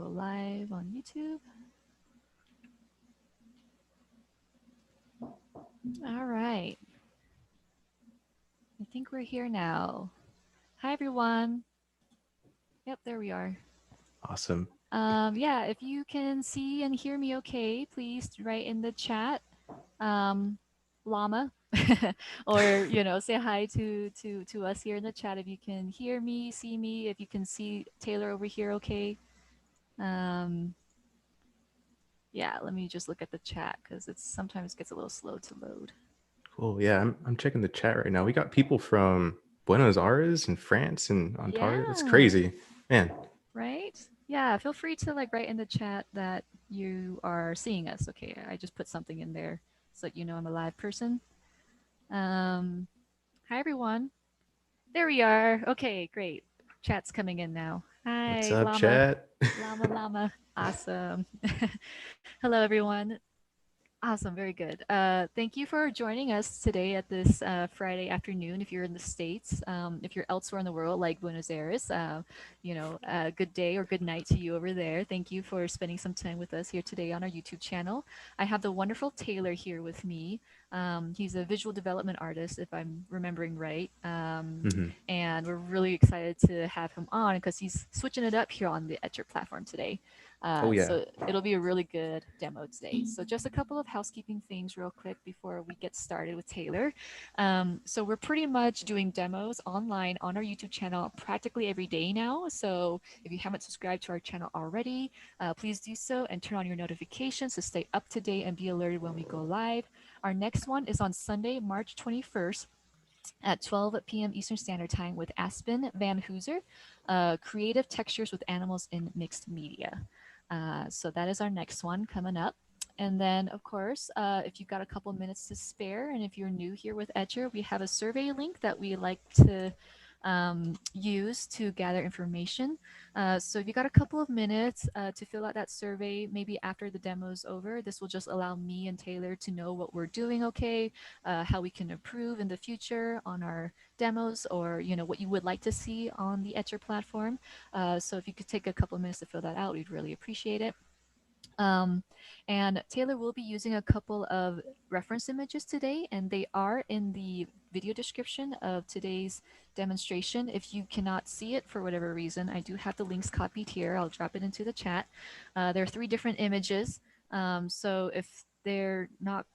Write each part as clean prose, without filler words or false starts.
go live on YouTube. All right. I think we're here now. Hi, everyone. Yep, there we are. Awesome. Yeah, if you can see and hear me okay, please write in the chat, llama, or say hi to us here in the chat if you can hear me, see me, if you can see Taylor over here, okay. Um, yeah, let me just look at the chat because it sometimes gets a little slow to load. Cool. Yeah, I'm checking the chat right now. We got people from Buenos Aires and France and Ontario. That's Yeah, crazy, man. right? Yeah, feel free to write in the chat that you are seeing us. Okay, I just put something in there so that you know I'm a live person. Um, Hi everyone. There we are. Okay, great. Chat's coming in now. What's Hi, up, llama, chat? llama. Awesome. Hello everyone. Awesome, very good. Thank you for joining us today at this Friday afternoon. If you're in the States, if you're elsewhere in the world, like Buenos Aires, good day or good night to you over there. Thank you for spending some time with us here today on our YouTube channel. I have the wonderful Taylor here with me. He's a visual development artist, if I'm remembering right. Hmm. And we're really excited to have him on because he's switching it up here on the Etchr platform today. Oh yeah. So it'll be a really good demo today. So just a couple of housekeeping things real quick before we get started with Taylor. So we're pretty much doing demos online on our YouTube channel practically every day now. So if you haven't subscribed to our channel already, please do so and turn on your notifications to stay up to date and be alerted when we go live. Our next one is on Sunday, March 21st at 12 p.m. Eastern Standard Time with Aspen Van Hooser, Creative Textures with Animals in Mixed Media. So that is our next one coming up. And then, of course, if you've got a couple minutes to spare, and if you're new here with Etchr, we have a survey link that we like to use to gather information. So if you got a couple of minutes to fill out that survey, maybe after the demo's over, this will just allow me and Taylor to know what we're doing okay, how we can improve in the future on our demos, or what you would like to see on the Etchr platform. So if you could take a couple of minutes to fill that out, we'd really appreciate it. Um, and Taylor will be using a couple of reference images today, and they are in the video description of today's demonstration. If you cannot see it for whatever reason, I do have the links copied here. I'll drop it into the chat. There are 3 different images. So if they're not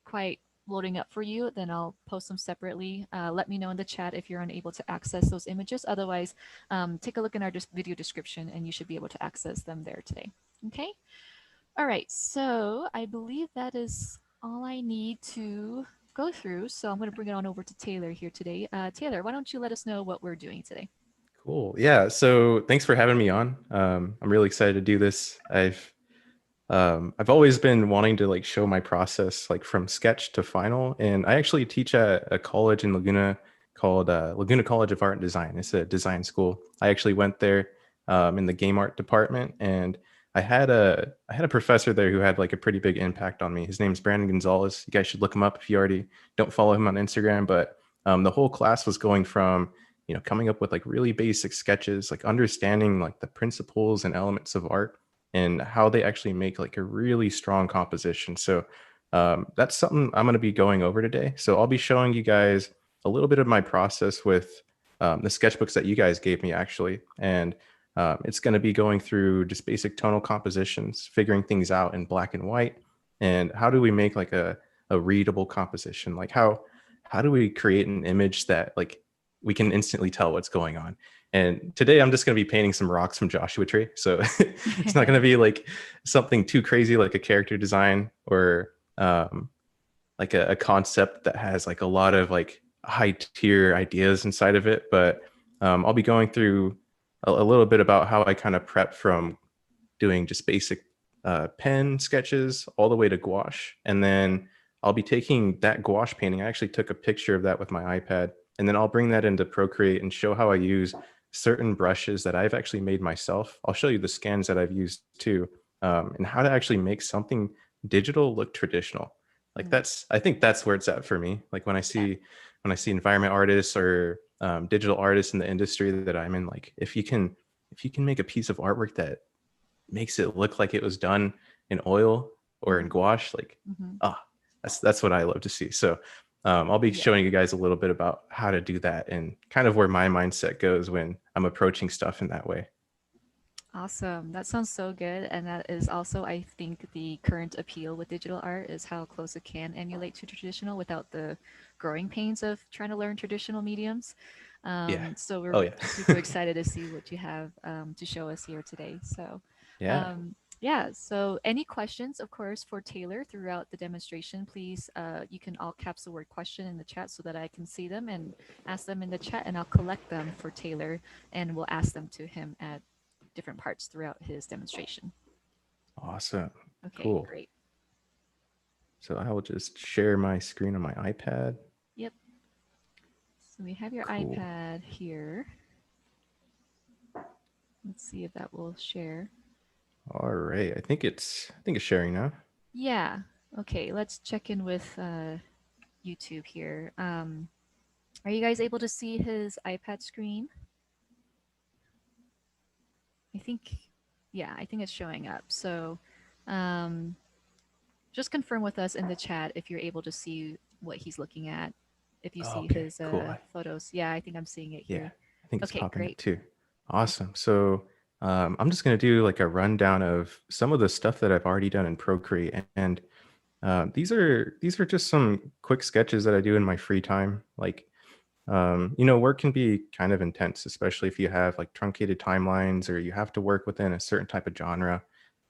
quite loading up for you, then I'll post them separately. Let me know in the chat if you're unable to access those images. Otherwise, take a look in our video description and you should be able to access them there today. Okay? All right, so I believe that is all I need to go through. So I'm going to bring it on over to Taylor here today. Taylor, why don't you let us know what we're doing today? Cool. Yeah. So thanks for having me on. I'm really excited to do this. I've always been wanting to show my process from sketch to final, and I actually teach at a college in Laguna called Laguna College of Art and Design. It's a design school. I actually went there in the game art department, and I had a professor there who had a pretty big impact on me. His name's Brandon Gonzalez. You guys should look him up if you already don't follow him on Instagram. But the whole class was going from coming up with really basic sketches, understanding the principles and elements of art and how they actually make a really strong composition. So that's something I'm going to be going over today. So I'll be showing you guys a little bit of my process with the sketchbooks that you guys gave me actually. And it's going to be going through just basic tonal compositions, figuring things out in black and white, and how do we make a readable composition? How do we create an image that we can instantly tell what's going on? And today I'm just going to be painting some rocks from Joshua Tree. So it's not going to be something too crazy like a character design or a concept that has a lot of high tier ideas inside of it. But I'll be going through a little bit about how I kind of prep from doing just basic pen sketches all the way to gouache. And then I'll be taking that gouache painting. I actually took a picture of that with my iPad. And then I'll bring that into Procreate and show how I use certain brushes that I've actually made myself. I'll show you the scans that I've used too, and how to actually make something digital look traditional. I think that's where it's at for me. When I see environment artists or digital artists in the industry that I'm in, if you can make a piece of artwork that makes it look like it was done in oil or in Mm-hmm. gouache. Like, Mm-hmm. ah, that's what I love to see. So I'll be Yeah. showing you guys a little bit about how to do that and kind of where my mindset goes when I'm approaching stuff in that way. Awesome. That sounds so good. And that is also, I think, the current appeal with digital art is how close it can emulate to traditional without the growing pains of trying to learn traditional mediums. Yeah. So we're Oh yeah. super excited to see what you have to show us here today. So, Yeah. um, yeah. So, any questions, of course, for Taylor throughout the demonstration, please, you can all caps the word question in the chat so that I can see them and ask them in the chat, and I'll collect them for Taylor and we'll ask them to him at different parts throughout his demonstration. Awesome. Okay, Cool. great. So I will just share my screen on my iPad. Yep. So we have your Cool. iPad here. Let's see if that will share. All right. I think it's sharing now. Yeah. Okay, let's check in with YouTube here. Are you guys able to see his iPad screen? I think, yeah, I think it's showing up. So um, just confirm with us in the chat if you're able to see what he's looking at. If you see Okay, his cool. photos. Yeah, I think I'm seeing it Yeah, here. I think it's Okay, popping up great. too. Awesome. Awesome. So I'm just going to do like a rundown of some of the stuff that I've already done in Procreate, and these are just some quick sketches that I do in my free time. Like, work can be kind of intense, especially if you have like truncated timelines or you have to work within a certain type of genre.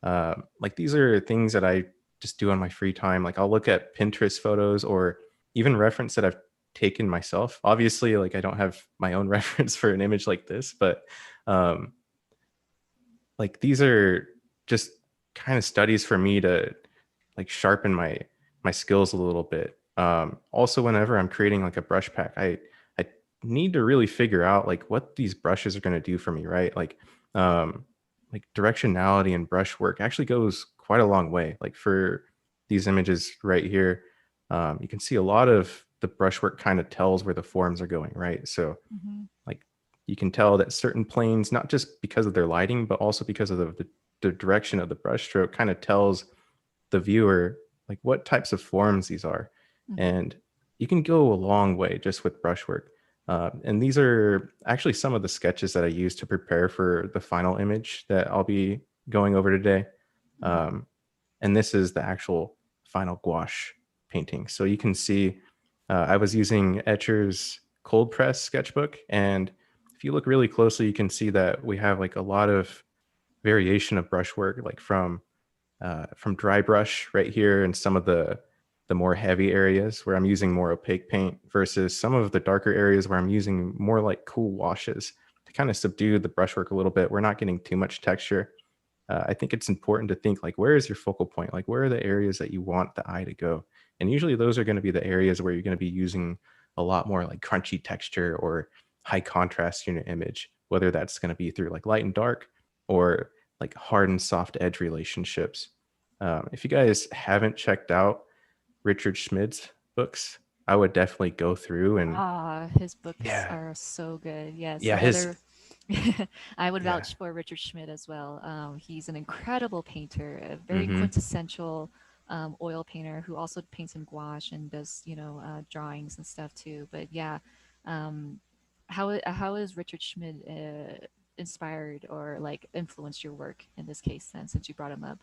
Like these are things that I just do on my free time. Like I'll look at Pinterest photos or even reference that I've taken myself. Obviously, like I don't have my own reference for an image like this, but um, like these are just kind of studies for me to like sharpen my skills a little bit. Also, whenever I'm creating like a brush pack, I need to really figure out like what these brushes are going to do for me, right? Um, like directionality and brushwork actually goes quite a long way. Like for these images right here, you can see a lot of the brushwork kind of tells where the forms are going, right? So Mm-hmm. like you can tell that certain planes, not just because of their lighting, but also because of the direction of the brushstroke, kind of tells the viewer like what types of forms these are. Mm-hmm. And you can go a long way just with brushwork. And these are actually some of the sketches that I use to prepare for the final image that I'll be going over today. Mm-hmm. Um, and this is the actual final gouache painting. So you can see I was using Etchr's cold press sketchbook, and if you look really closely, you can see that we have like a lot of variation of brushwork, like from dry brush right here and some of the more heavy areas where I'm using more opaque paint versus some of the darker areas where I'm using more like cool washes to kind of subdue the brushwork a little bit. We're not getting too much texture. I think it's important to think like, where is your focal point? Like, where are the areas that you want the eye to go? And usually those are going to be the areas where you're going to be using a lot more like crunchy texture or high contrast in your image, whether that's going to be through like light and dark or like hard and soft edge relationships. If you guys haven't checked out Richard Schmid's books, I would definitely go through and Ah, his books yeah, are so good. Yes, yeah, his, another. I would yeah. vouch for Richard Schmidt as well. He's an incredible painter, a very Mm-hmm. quintessential oil painter who also paints in gouache and does, drawings and stuff too. But yeah, um, how is Richard Schmidt inspired or like influenced your work in this case then, since you brought him up?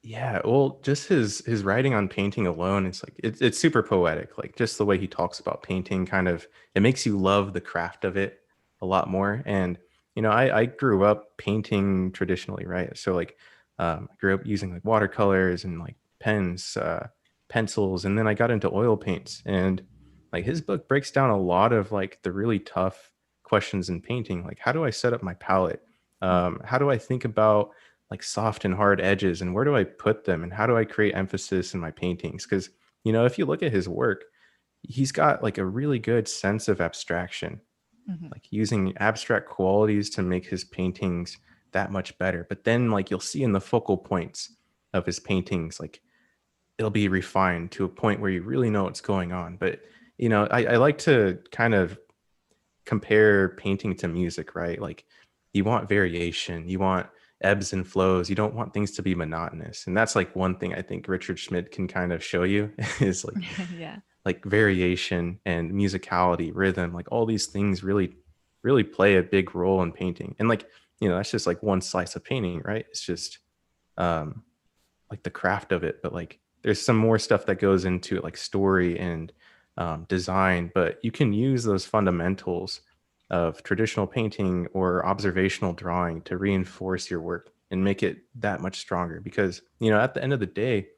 Yeah, well, just his writing on painting alone, it's like it's super poetic. Like just the way he talks about painting, kind of it makes you love the craft of it a lot more. And I grew up painting traditionally, right? So like I grew up using like watercolors and like pens, pencils, and then I got into oil paints. And like his book breaks down a lot of like the really tough questions in painting. Like how do I set up my palette? How do I think about like soft and hard edges and where do I put them and how do I create emphasis in my paintings? Because if you look at his work, he's got like a really good sense of abstraction, Mm-hmm. like using abstract qualities to make his paintings that much better. But then like you'll see in the focal points of his paintings, like it'll be refined to a point where you really know what's going on. But I like to kind of compare painting to music, right? Like you want variation, you want ebbs and flows. You don't want things to be monotonous. And that's like one thing I think Richard Schmidt can kind of show you is Yeah. like variation and musicality, rhythm, like all these things really play a big role in painting. And like, that's just like one slice of painting, right? It's just um like the craft of it, but like there's some more stuff that goes into it, like story and design. But you can use those fundamentals of traditional painting or observational drawing to reinforce your work and make it that much stronger. Because at the end of the day,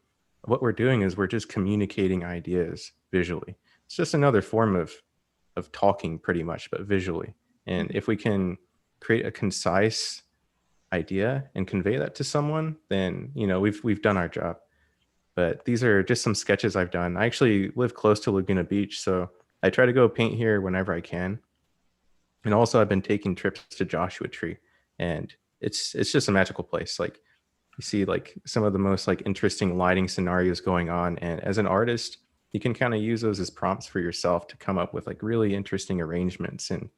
what we're doing is we're just communicating ideas visually. It's just another form of talking, pretty much, but visually. And Mhm. if we can create a concise idea and convey that to someone, then we've done our job. But these are just some sketches I've done. I actually live close to Laguna Beach, so I try to go paint here whenever I can. And also I've been taking trips to Joshua Tree, and it's just a magical place. Like you see like some of the most like interesting lighting scenarios going on, and as an artist you can kind of use those as prompts for yourself to come up with like really interesting arrangements. And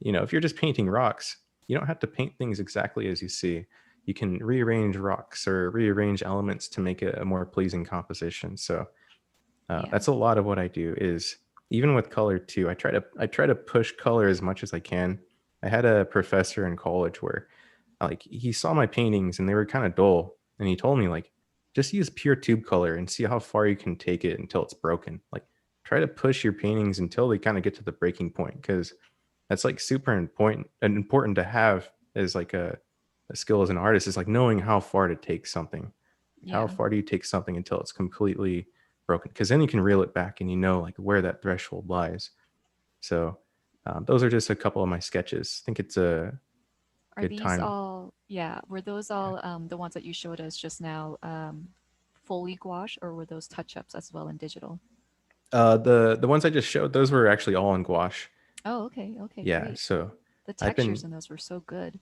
if you're just painting rocks, you don't have to paint things exactly as you see. You can rearrange rocks or rearrange elements to make it a more pleasing composition. So Yeah. that's a lot of what I do. Is even with color too, I try to push color as much as I can. I had a professor in college where like he saw my paintings and they were kind of dull, and he told me like just use pure tube color and see how far you can take it until it's broken. Like try to push your paintings until they kind of get to the breaking point, because that's like super important to have as like a skill as an artist, is like knowing how far to take something. How Yeah. far do you take something until it's completely broken? Because then you can reel it back and like where that threshold lies. So those are just a couple of my sketches. I think it's a Are good these time. all, yeah, were those all the ones that you showed us just now fully gouache, or were those touch-ups as well in digital? The ones I just showed, those were actually all in gouache. Oh, okay. Okay, Yeah. great. So The I've textures been. in those were so good.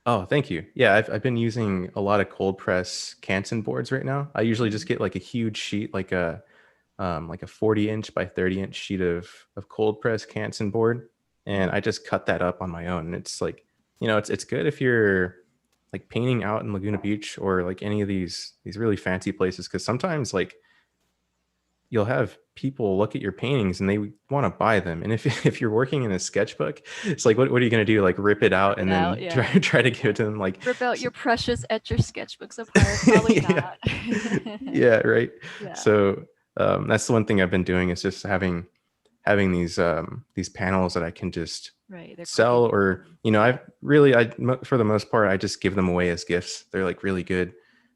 Oh, thank you. Yeah, I've been using a lot of cold press Canson boards right now. I usually just Mhm. get like a huge sheet, like a 40-inch by 30-inch sheet of cold press Canson board, and Mhm. I just cut that up on my own. And it's like, it's good if you're like painting out in Laguna Beach or like any of these really fancy places, because sometimes like you'll have people look at your paintings and they want to buy them. And if if you're working in a sketchbook, it's like what are you going to do? Like rip it Rip out it and out, then try yeah. try to give it to them? Like Rip out your precious Etchr sketchbooks apart. Probably yeah, not. yeah, right. Yeah, So that's the one thing I've been doing, is just having these panels that I can just right. They're quick sell. and Or easy. Yeah, for the most part I just give them away as gifts. They're like really good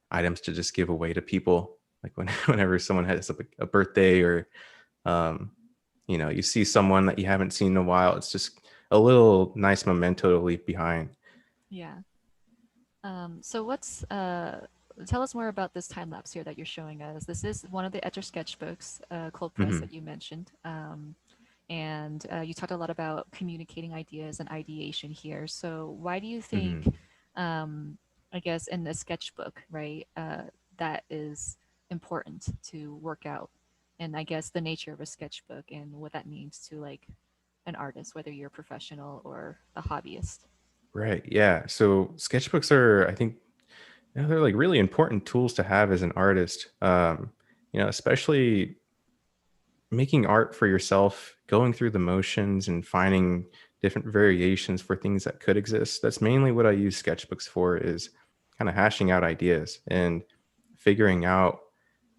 items to just give away to people, like whenever someone has a birthday, or um you see someone that you haven't seen in a while. It's just a little nice memento to leave behind. yeah. So what's tell us more about this time lapse here that you're showing us. This is one of the Etchr sketchbooks, cold press Hmm. that you mentioned. And you talked a lot about communicating ideas and ideation here. So why do you Hmm. think, I guess, in a sketchbook, right, that is important to work out? And I guess the nature of a sketchbook and what that means to like an artist, whether you're a professional or a hobbyist. Right, yeah. So sketchbooks are, I think, they're like really important tools to have as an artist. Especially making art for yourself, going through the motions and finding different variations for things that could exist. That's mainly what I use sketchbooks for, is kind of hashing out ideas and figuring out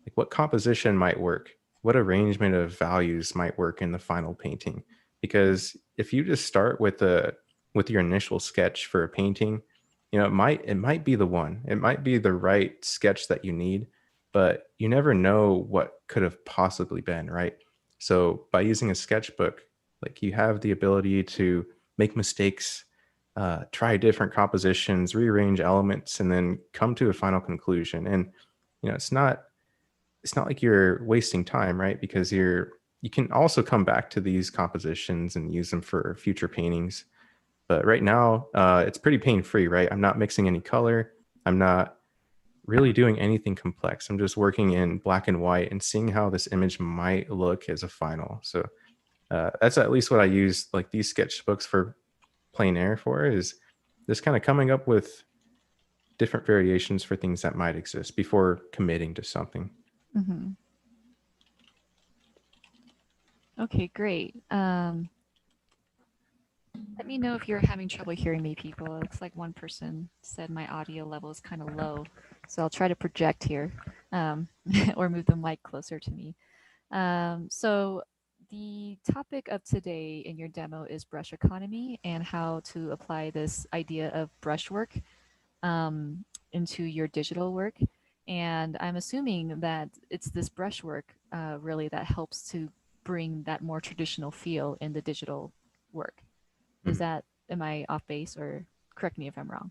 like what composition might work, what arrangement of values might work in the final painting. Because if you just start with your initial sketch for a painting, it might be the one. It might be the right sketch that you need, but you never know what could have possibly been, right? So by using a sketchbook, like you have the ability to make mistakes, try different compositions, rearrange elements, and then come to a final conclusion. And it's not like you're wasting time, right? Because you can also come back to these compositions and use them for future paintings. But right now, it's pretty pain free, right? I'm not mixing any color. I'm not really doing anything complex. I'm just working in black and white and seeing how this image might look as a final. So that's at least what I use like these sketchbooks for plein air for, is just kind of coming up with different variations for things that might exist before committing to something. Mm-hmm. Okay, great. Let me know if you're having trouble hearing me, people. It looks like one person said my audio level is kind of low, so I'll try to project here, or move the mic closer to me. So the topic of today in your demo is brush economy and how to apply this idea of brushwork into your digital work. And I'm assuming that it's this brushwork really that helps to bring that more traditional feel in the digital work. Is Mhm. that, am I off base, or correct me if I'm wrong?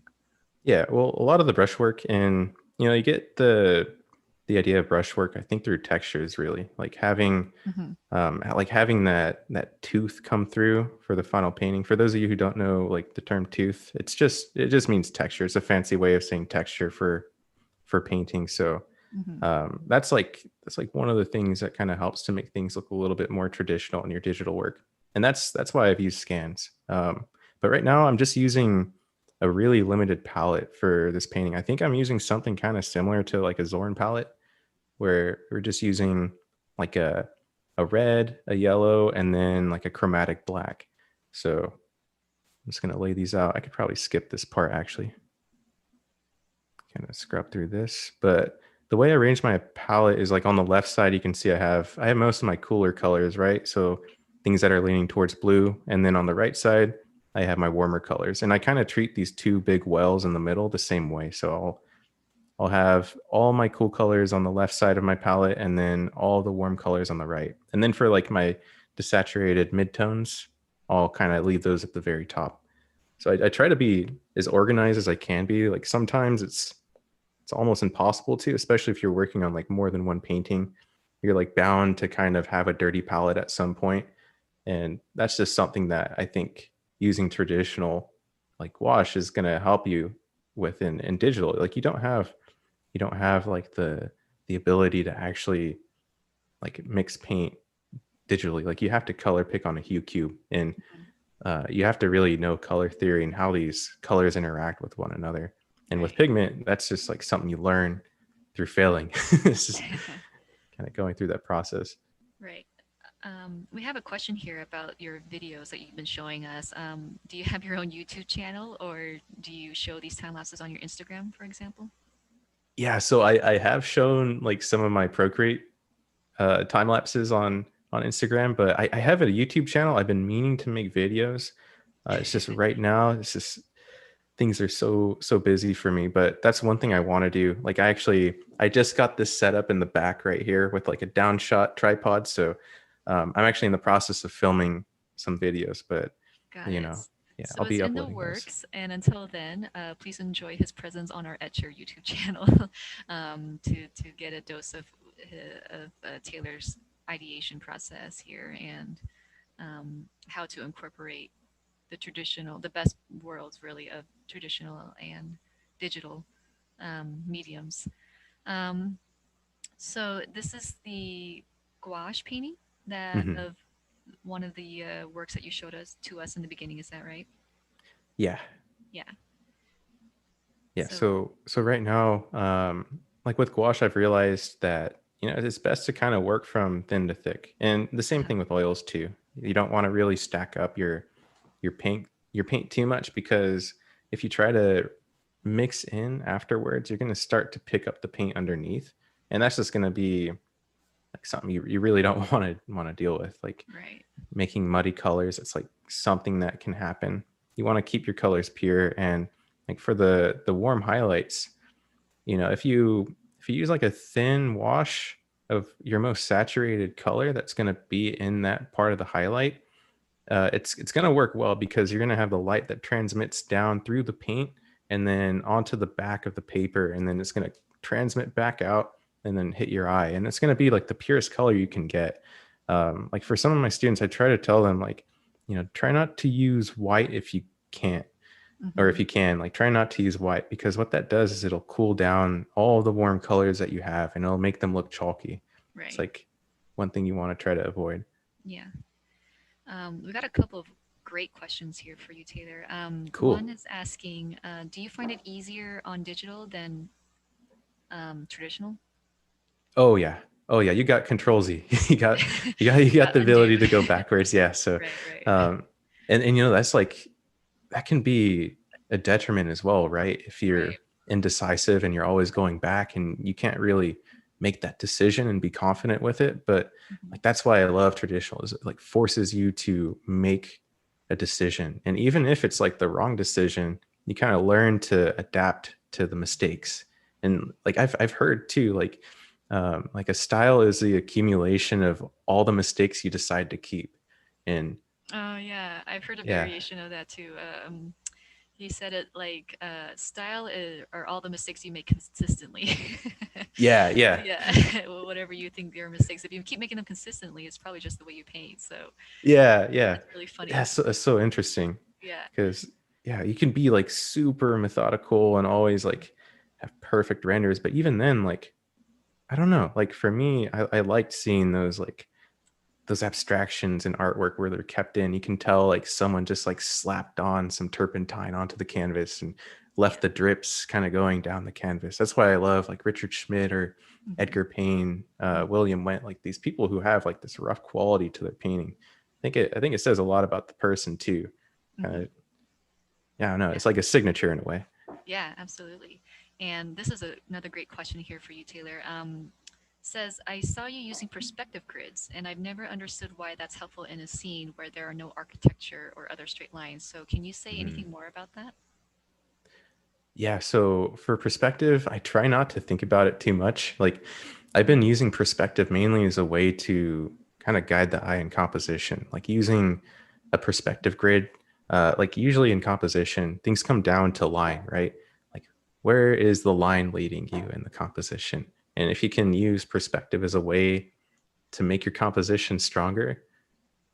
Yeah, well, a lot of the brushwork, and you get the idea of brushwork, I think, through textures, really, Mm-hmm. like having that tooth come through for the final painting. For those of you who don't know, like the term tooth, it just means texture. It's a fancy way of saying texture for painting. So Mm-hmm. that's like one of the things that kind of helps to make things look a little bit more traditional in your digital work. And that's why I've used scans. But right now I'm just using a really limited palette for this painting. I think I'm using something kind of similar to like a Zorn palette, where we're just using like a red, a yellow, and then like a chromatic black. So I'm just gonna lay these out. I could probably skip this part actually. Kind of scrub through this, but the way I arrange my palette is like on the left side, you can see I have most of my cooler colors, right? So things that are leaning towards blue. And then on the right side, I have my warmer colors. And I kind of treat these two big wells in the middle the same way. So I'll have all my cool colors on the left side of my palette and then all the warm colors on the right. And then for like my desaturated midtones, I'll kind of leave those at the very top. So I try to be as organized as I can be. Like sometimes it's almost impossible to, especially if you're working on like more than one painting. You're like bound to kind of have a dirty palette at some point. And that's just something that I think using traditional like gouache is going to help you with in digital. Like you don't have like the ability to actually like mix paint digitally. Like you have to color pick on a hue cube, and you have to really know color theory and how these colors interact with one another. And with Right. pigment, that's just like something you learn through failing. It's just kind of going through that process. Right. We have a question here about your videos that you've been showing us. Do you have your own YouTube channel, or do you show these time lapses on your Instagram, for example? Yeah, so I have shown like some of my Procreate time lapses on Instagram, but I have a YouTube channel. I've been meaning to make videos. It's just right now, it's just things are so busy for me. But that's one thing I want to do. Like I just got this set up in the back right here with like a downshot tripod. So I'm actually in the process of filming some videos, but Got you it. know, yeah, So I'll it's be in the uploading those. works, and until then, please enjoy his presence on our Etchr YouTube channel to get a dose of Taylor's ideation process here, and how to incorporate the best worlds really of traditional and digital mediums. Um, so this is the gouache painting that Hmm. of one of the works that you showed us to us in the beginning. Is that right? Yeah, Yeah. yeah. So So right now, like with gouache, I've realized that it's best to kind of work from thin to thick, and the same thing with oils too. You don't want to really stack up your paint too much, because if you try to mix in afterwards, you're going to start to pick up the paint underneath, and that's just going to be like something you really don't want to deal with. Like right. making muddy colors, it's like something that can happen. You want to keep your colors pure, and like for the warm highlights, if you use like a thin wash of your most saturated color that's going to be in that part of the highlight, it's going to work well, because you're going to have the light that transmits down through the paint and then onto the back of the paper, and then it's going to transmit back out and then hit your eye, and it's going to be like the purest color you can get. Like for some of my students, I try to tell them, like, try not to use white if you can't, or if Hmm. you can, like, try not to use white, because what that does is it'll cool down all the warm colors that you have, and it'll make them look chalky. It's Right. like one thing you want to try to avoid. Yeah. We got a couple of great questions here for you, Taylor. One Cool. is asking, do you find it easier on digital than traditional? Oh yeah. Oh yeah. You got Control Z. You got the Undo. ability to go backwards. Yeah. So, Right, right, um, and that's like that can be a detriment as well, right? If right. you're indecisive and you're always going back and you can't really make that decision and be confident with it. But Mhm. like that's why I love traditional is it like forces you to make a decision. And even if it's like the wrong decision, you kind of learn to adapt to the mistakes. And like I've heard too, like a style is the accumulation of all the mistakes you decide to keep. And Oh yeah, I've heard a yeah, variation of that too. He said it like style are all the mistakes you make consistently. yeah, yeah. Yeah, whatever you think are mistakes, if you keep making them consistently, it's probably just the way you paint. So Yeah, yeah. that's really funny. That's so interesting Yeah. because yeah, you can be like super methodical and always like have perfect renders, but even then, like I don't know, like for me, I liked seeing those like those abstractions in artwork where they're kept in. You can tell like someone just like slapped on some turpentine onto the canvas and Yeah. left the drips kind of going down the canvas. That's why I love like Richard Schmidt or Hmm. Edgar Payne, Hmm. William Went, like these people who have like this rough quality to their painting. I think it says a lot about the person too. Hmm. Yeah, I don't know. Yeah. It's like a signature in a way. Yeah, absolutely. And this is another great question here for you, Taylor. Says, I saw you using perspective grids, and I've never understood why that's helpful in a scene where there are no architecture or other straight lines. So, can you say Mhm. anything more about that? Yeah, so for perspective, I try not to think about it too much. Like I've been using perspective mainly as a way to kind of guide the eye in composition, like using a perspective grid. Like usually in composition, things come down to line, right? Like where is the line leading you in the composition? And if you can use perspective as a way to make your composition stronger,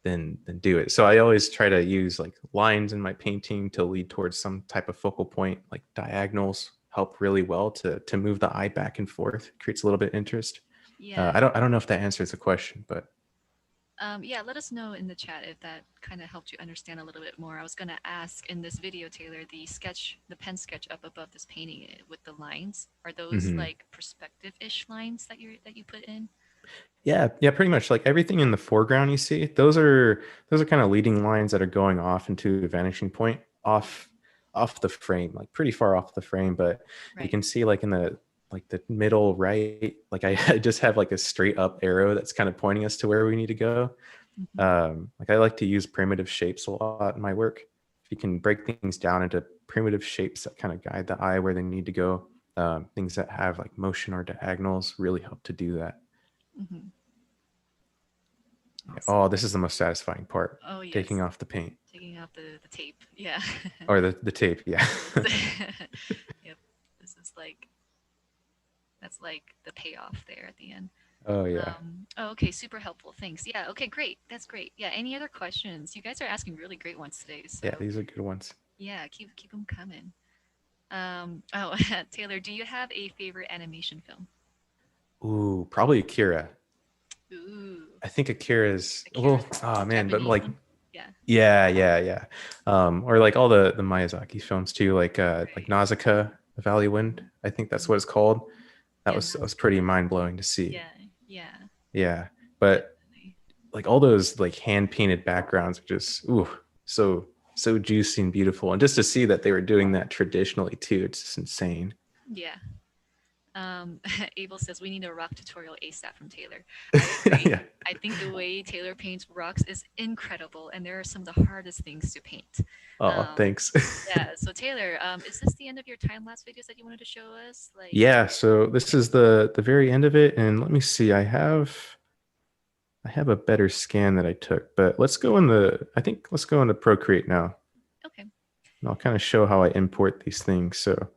then do it. So I always try to use like lines in my painting to lead towards some type of focal point. Like diagonals help really well to move the eye back and forth. It creates a little bit of interest. Yeah. I don't know if that answers the question, but Yeah, let us know in the chat if that kind of helped you understand a little bit more. I was going to ask in this video, Taylor, the pen sketch up above this painting with the lines, are those mhm. like perspective-ish lines that you put in? Yeah, yeah, pretty much like everything in the foreground you see, those are kind of leading lines that are going off into a vanishing point off the frame, like pretty far off the frame, but you Right. can see like in the middle right, like I just have like a straight up arrow that's kind of pointing us to where we need to go. Hmm. Like I like to use primitive shapes a lot in my work. If you can break things down into primitive shapes that kind of guide the eye where they need to go, things that have like motion or diagonals really help to do that. Hmm. Yeah. Awesome. Oh, this is the most satisfying part, Oh, taking yes. off the paint Taking out the tape. Yeah. or the tape. Yeah. Yep. This is like, that's like the payoff there at the end. Oh yeah. Oh, okay, super helpful. Thanks. Yeah, okay, great. That's great. Yeah, any other questions? You guys are asking really great ones today. Yeah, So, these are good ones. yeah, keep them coming. Oh, Taylor, do you have a favorite animation film? Ooh, probably Akira. Ooh, I think Akira is Akira's well, oh man, but Japanese like one. Yeah, yeah, yeah, yeah. Or like all the Miyazaki films too, like right. Nausicaa, The Valley Wind. I think that's Mhm. what it's called. Yeah, That was pretty Nausicaa. mind blowing to see. Yeah, yeah, Yeah. But definitely. like all those like hand painted backgrounds are just ooh, so juicy and beautiful. And just to see that they were doing that traditionally too, it's just insane. Yeah. Abel says we need a rock tutorial ASAP from Taylor. I agree. Yeah. I think the way Taylor paints rocks is incredible, and there are some of the hardest things to paint. Oh, Um, thanks. yeah. So Taylor, is this the end of your time lapse videos that you wanted to show us? Like, Yeah, so this okay, is the very end of it, and let me see. I have a better scan that I took, but I think let's go into Procreate now. okay, And I'll kind of show how I import these things. So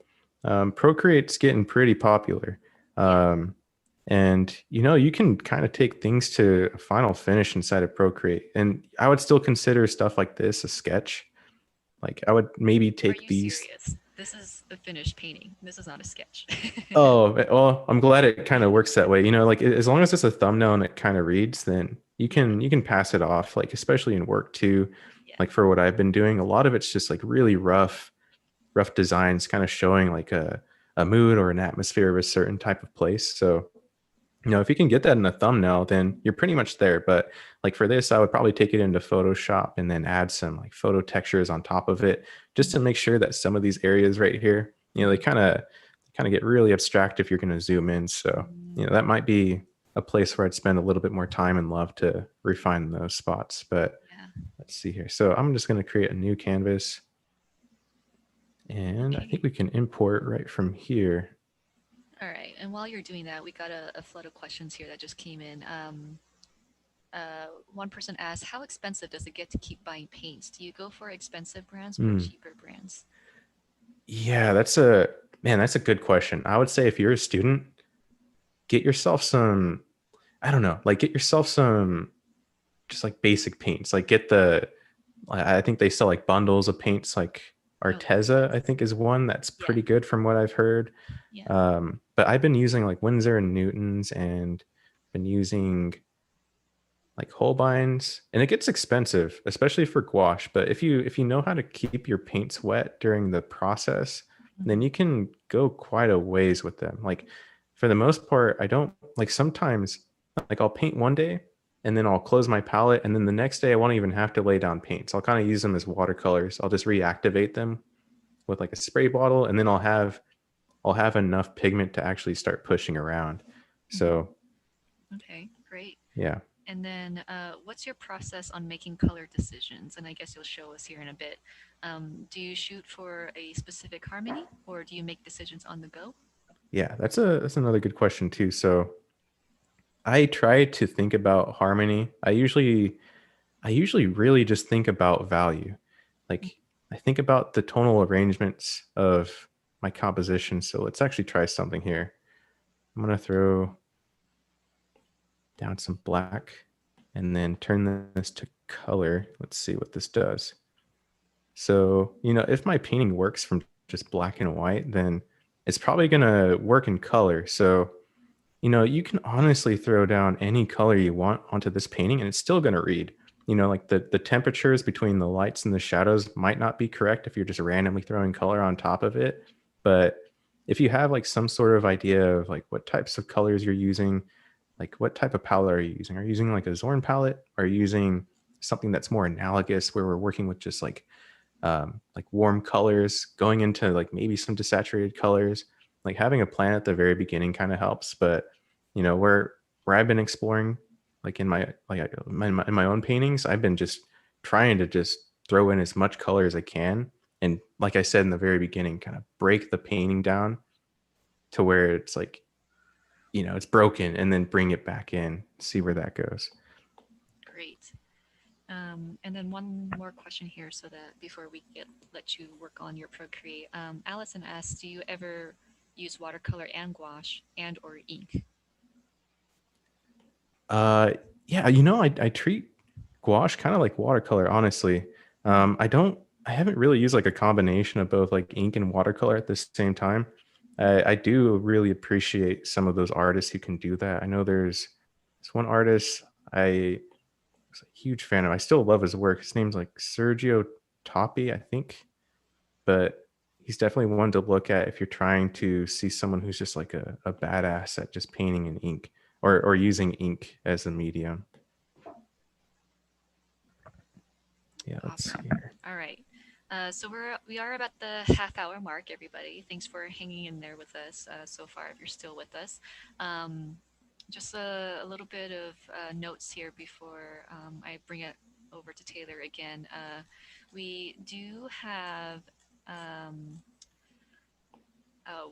Procreate's getting pretty popular. yeah, Um, and you can kind of take things to a final finish inside of Procreate. And I would still consider stuff like this a sketch. Like I would maybe are take you these. serious? This is a finished painting. This is not a sketch. Oh, well, I'm glad it kind of works that way. Like as long as it's a thumbnail and it kind of reads, then Yeah, you can pass it off, like especially in work too. Yeah. like for what I've been doing, a lot of it's just like really rough designs, kind of showing like a mood or an atmosphere of a certain type of place. So if you can get that in a thumbnail, then you're pretty much there. But like for this, I would probably take it into Photoshop and then add some like photo textures on top of it, just to make sure that some of these areas right here, they kind of get really abstract if you're going to zoom in. So, that might be a place where I'd spend a little bit more time and love to refine those spots. But Yeah. let's see here. So I'm just going to create a new canvas, and I think Okay. we can import right from here. All right. And while you're doing that, we got a flood of questions here that just came in. One person asked, how expensive does it get to keep buying paints? Do you go for expensive brands or Hmm. cheaper brands? Yeah, that's a good question. I would say if you're a student, get yourself some, I don't know, like get yourself some just like basic paints. Like I think they sell like bundles of paints, like Oh, yes. Arteza, I think is one that's Yeah. pretty good from what I've heard. Yeah. But I've been using like Winsor and Newton's, and been using like Holbein's, and it gets expensive, especially for gouache. But if you know how to keep your paints wet during the process, then Mhm. you can go quite a ways with them. Like for the most part, I don't like sometimes like I'll paint one day and then I'll close my palette, and then the next day I won't even have to lay down paints. I'll kind of use them as watercolors. I'll just reactivate them with like a spray bottle, and then I'll have enough pigment to actually start pushing around. Mhm. So Okay, great. yeah. And then, what's your process on making color decisions? And I guess you'll show us here in a bit. Do you shoot for a specific harmony, or do you make decisions on the go? Yeah, that's another good question too. So I try to think about harmony. I usually really just think about value. Like I think about the tonal arrangements of my composition. So let's actually try something here. I'm gonna throw down some black and then turn this to color. Let's see what this does. So, if my painting works from just black and white, then it's probably gonna work in color. So you can honestly throw down any color you want onto this painting and it's still going to read. Like the temperatures between the lights and the shadows might not be correct if you're just randomly throwing color on top of it. But if you have like some sort of idea of like what types of colors you're using, like what type of palette are you using? Are you using like a Zorn palette? Are you using something that's more analogous where we're working with just like warm colors going into like maybe some desaturated colors? Like having a plan at the very beginning kind of helps. But where I've been exploring, like in my own paintings, I've been just trying to just throw in as much color as I can, and like I said in the very beginning, kind of break the painting down to where it's like it's broken, and then bring it back in, see where that goes. Great. And then one more question here, so that before we let you work on your Procreate, Allison asks, do you ever use watercolor and gouache and or ink? Uh, yeah, I treat gouache kind of like watercolor, honestly. Mhm. I haven't really used like a combination of both like ink and watercolor at the same time. I do really appreciate some of those artists who can do that. I know there's this one artist I was a huge fan of. I still love his work. His name's like Sergio Topi, I think, but he's definitely one to look at if you're trying to see someone who's just like a badass at just painting in ink, or using ink as a medium. Yeah, let's see Awesome. here. All right. So we are about the half hour mark, everybody. Thanks for hanging in there with us so far. If you're still with us, um, just a little bit of notes here before I bring it over to Taylor again. We do have um,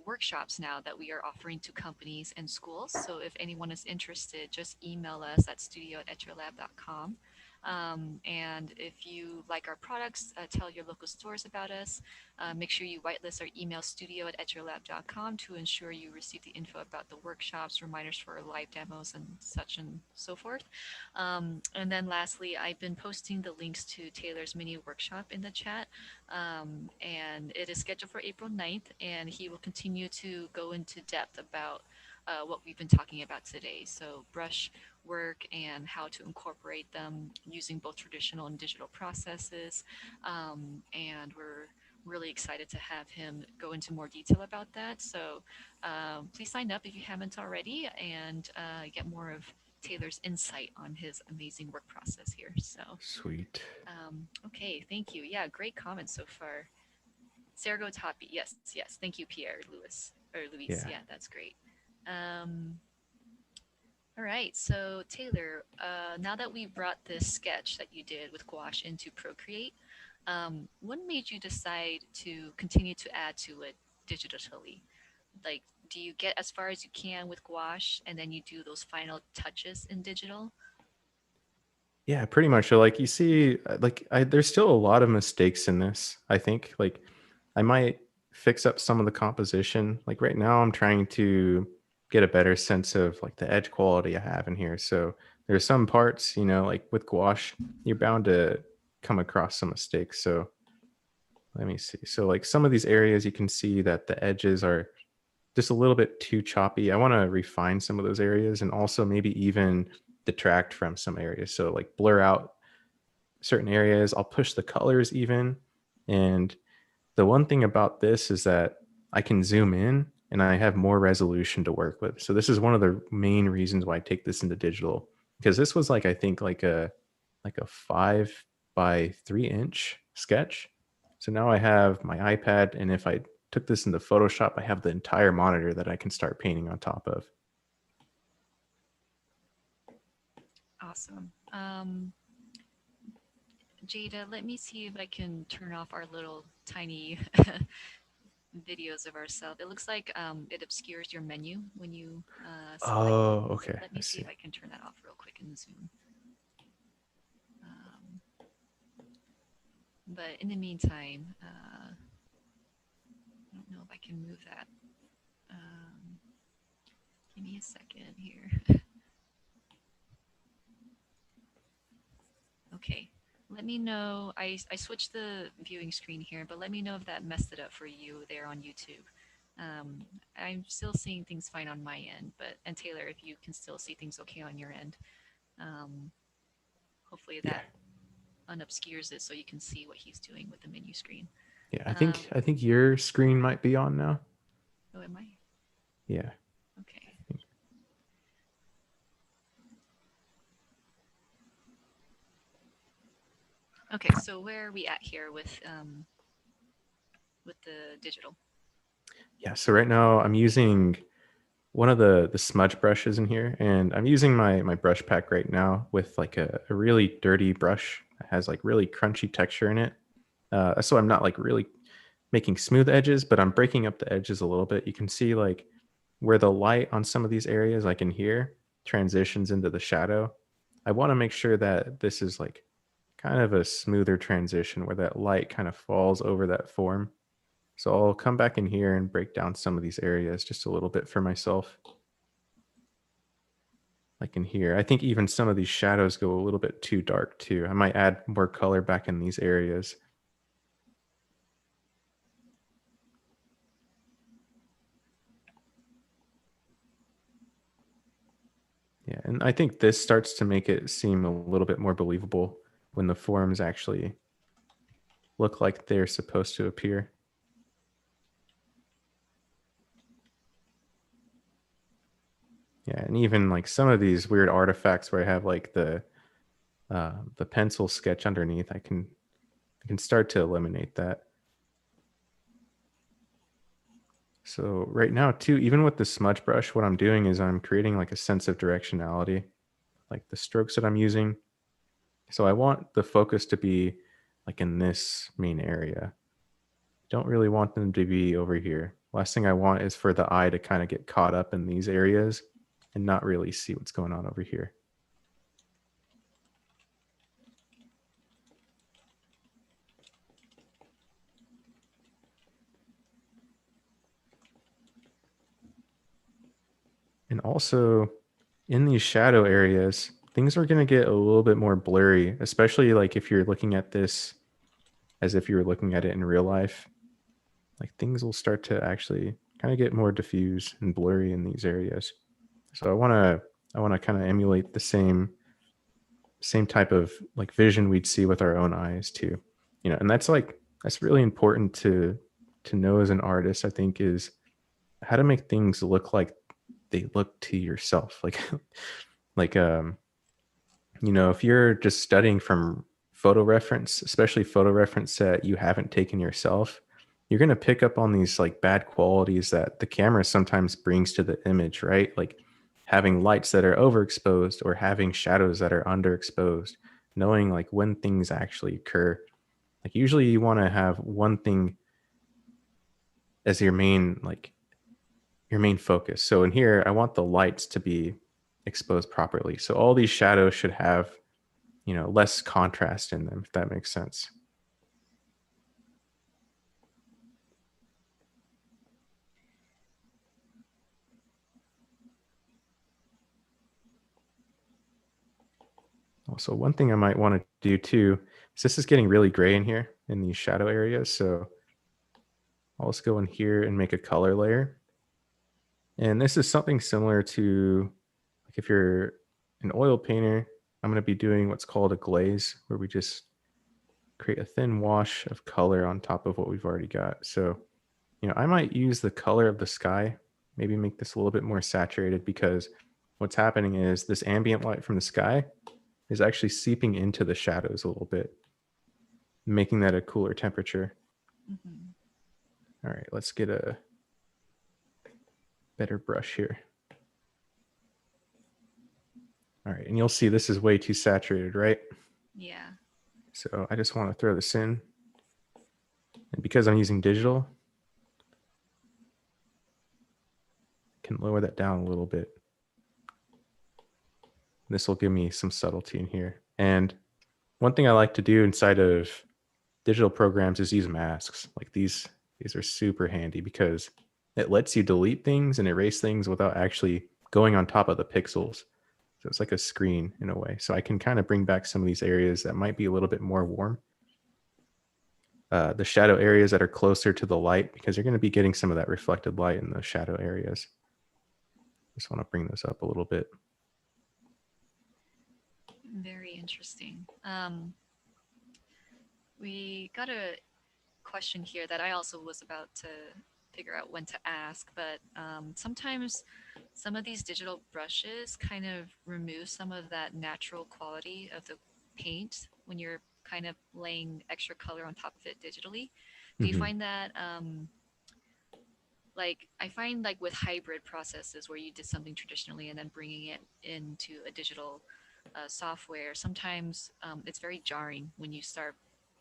workshops now that we are offering to companies and schools. So if anyone is interested, just email us at studio@etchrlab.com. And if you like our products, tell your local stores about us. Make sure you whitelist our email studio@etchrlab.com to ensure you receive the info about the workshops, reminders for live demos, and such and so forth. And then lastly, I've been posting the links to Taylor's mini workshop in the chat, and it is scheduled for April 9th, and he will continue to go into depth about what we've been talking about today. So brush work and how to incorporate them using both traditional and digital processes. And we're really excited to have him go into more detail about that. So please sign up if you haven't already and get more of Taylor's insight on his amazing work process here. So, Sweet. okay, thank you. Yeah, great comments so far. Sergo Tapi, yes, yes. Thank you, Pierre Louis or Luis. Yeah. Yeah, that's great. Um, all right, so Taylor, now that we brought this sketch that you did with gouache into Procreate, what made you decide to continue to add to it digitally? Like, do you get as far as you can with gouache and then you do those final touches in digital? Yeah, pretty much. So like you see, there's still a lot of mistakes in this. I think like I might fix up some of the composition. Like right now, I'm trying to get a better sense of like the edge quality I have in here. So there's some parts, you know, like with gouache, you're bound to come across some mistakes. So let me see. So like some of these areas, you can see that the edges are just a little bit too choppy. I want to refine some of those areas and also maybe even detract from some areas. So like blur out certain areas. I'll push the colors even. And the one thing about this is that I can zoom in and I have more resolution to work with. So this is one of the main reasons why I take this into digital, because this was like I think like a 5 by 3 inch sketch. So now I have my iPad, and if I took this into Photoshop, I have the entire monitor that I can start painting on top of. Awesome. Jada, let me see if I can turn off our little tiny videos of ourselves. It looks like it obscures your menu when you select it. Oh, So okay. let I me see see. if I can turn that off real quick in Zoom. Um, but in the meantime, I don't know if I can move that. Um, give me a second here. Okay. Let me know. I switched the viewing screen here, but let me know if that messed it up for you there on YouTube. Um, I'm still seeing things fine on my end, but and Taylor, if you can still see things okay on your end, um, hopefully Yeah. that unobscures it so you can see what he's doing with the menu screen. Yeah. Um, I think your screen might be on now. oh, am I? Yeah. Okay. Okay. So where are we at here with the digital? Yeah. So right now I'm using one of the smudge brushes in here, and I'm using my brush pack right now with like a really dirty brush that has like really crunchy texture in it. So I'm not like really making smooth edges, but I'm breaking up the edges a little bit. You can see like where the light on some of these areas, like in here, transitions into the shadow. I want to make sure that this is like kind of a smoother transition where that light kind of falls over that form. So I'll come back in here and break down some of these areas just a little bit for myself. Like in here, I think even some of these shadows go a little bit too dark too. I might add more color back in these areas. Yeah, and I think this starts to make it seem a little bit more believable when the forms actually look like they're supposed to appear. Yeah, and even like some of these weird artifacts where I have like the pencil sketch underneath, I can start to eliminate that. So right now too, even with the smudge brush, what I'm doing is I'm creating like a sense of directionality, like the strokes that I'm using. So I want the focus to be like in this main area. Don't really want them to be over here. Last thing I want is for the eye to kind of get caught up in these areas and not really see what's going on over here. And also in these shadow areas, things are going to get a little bit more blurry, especially like if you're looking at this as if you were looking at it in real life. Like things will start to actually kind of get more diffuse and blurry in these areas. So I want to kind of emulate the same type of like vision we'd see with our own eyes too. And that's really important to know as an artist, I think, is how to make things look like they look to yourself. Like if you're just studying from photo reference, especially photo reference that you haven't taken yourself, you're going to pick up on these like bad qualities that the camera sometimes brings to the image, right? Like having lights that are overexposed or having shadows that are underexposed, knowing like when things actually occur. Like usually you want to have one thing as your main focus. So in here, I want the lights to be exposed properly. So all these shadows should have, less contrast in them, if that makes sense. Also, one thing I might want to do too is this is getting really gray in here in these shadow areas. So I'll just go in here and make a color layer. And this is something similar to like if you're an oil painter, I'm going to be doing what's called a glaze, where we just create a thin wash of color on top of what we've already got. So, I might use the color of the sky, maybe make this a little bit more saturated, because what's happening is this ambient light from the sky is actually seeping into the shadows a little bit, making that a cooler temperature. Mm-hmm. All right, let's get a better brush here. All right, and you'll see this is way too saturated, right? Yeah. So I just want to throw this in. And because I'm using digital, I can lower that down a little bit. This will give me some subtlety in here. And one thing I like to do inside of digital programs is use masks. Like these are super handy because it lets you delete things and erase things without actually going on top of the pixels. So it's like a screen in a way. So I can kind of bring back some of these areas that might be a little bit more warm. The shadow areas that are closer to the light, because you're going to be getting some of that reflected light in the shadow areas. Just want to bring those up a little bit. Very interesting. We got a question here that I also was about to figure out when to ask, but sometimes some of these digital brushes kind of remove some of that natural quality of the paint when you're kind of laying extra color on top of it digitally. Do you find that like I find like with hybrid processes where you did something traditionally and then bringing it into a digital software, sometimes it's very jarring when you start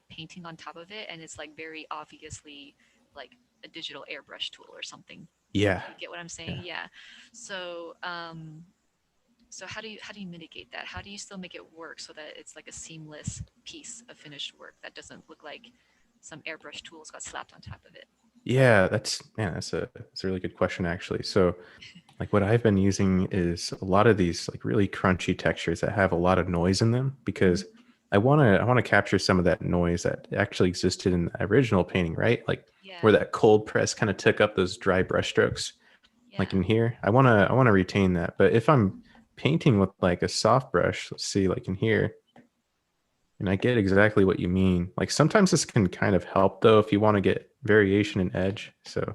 painting on top of it and it's like very obviously like a digital airbrush tool or something. Yeah. You get what I'm saying? Yeah. So so how do you mitigate that? How do you still make it work so that it's like a seamless piece of finished work that doesn't look like some airbrush tools got slapped on top of it? Yeah, that's a really good question actually. So like what I've been using is a lot of these like really crunchy textures that have a lot of noise in them, because I want to capture some of that noise that actually existed in the original painting, right? Like where that cold press kind of took up those dry brush strokes. Like in here, I want to retain that. But if I'm painting with like a soft brush, let's see, like in here, and I get exactly what you mean. Like sometimes this can kind of help though if you want to get variation in edge. So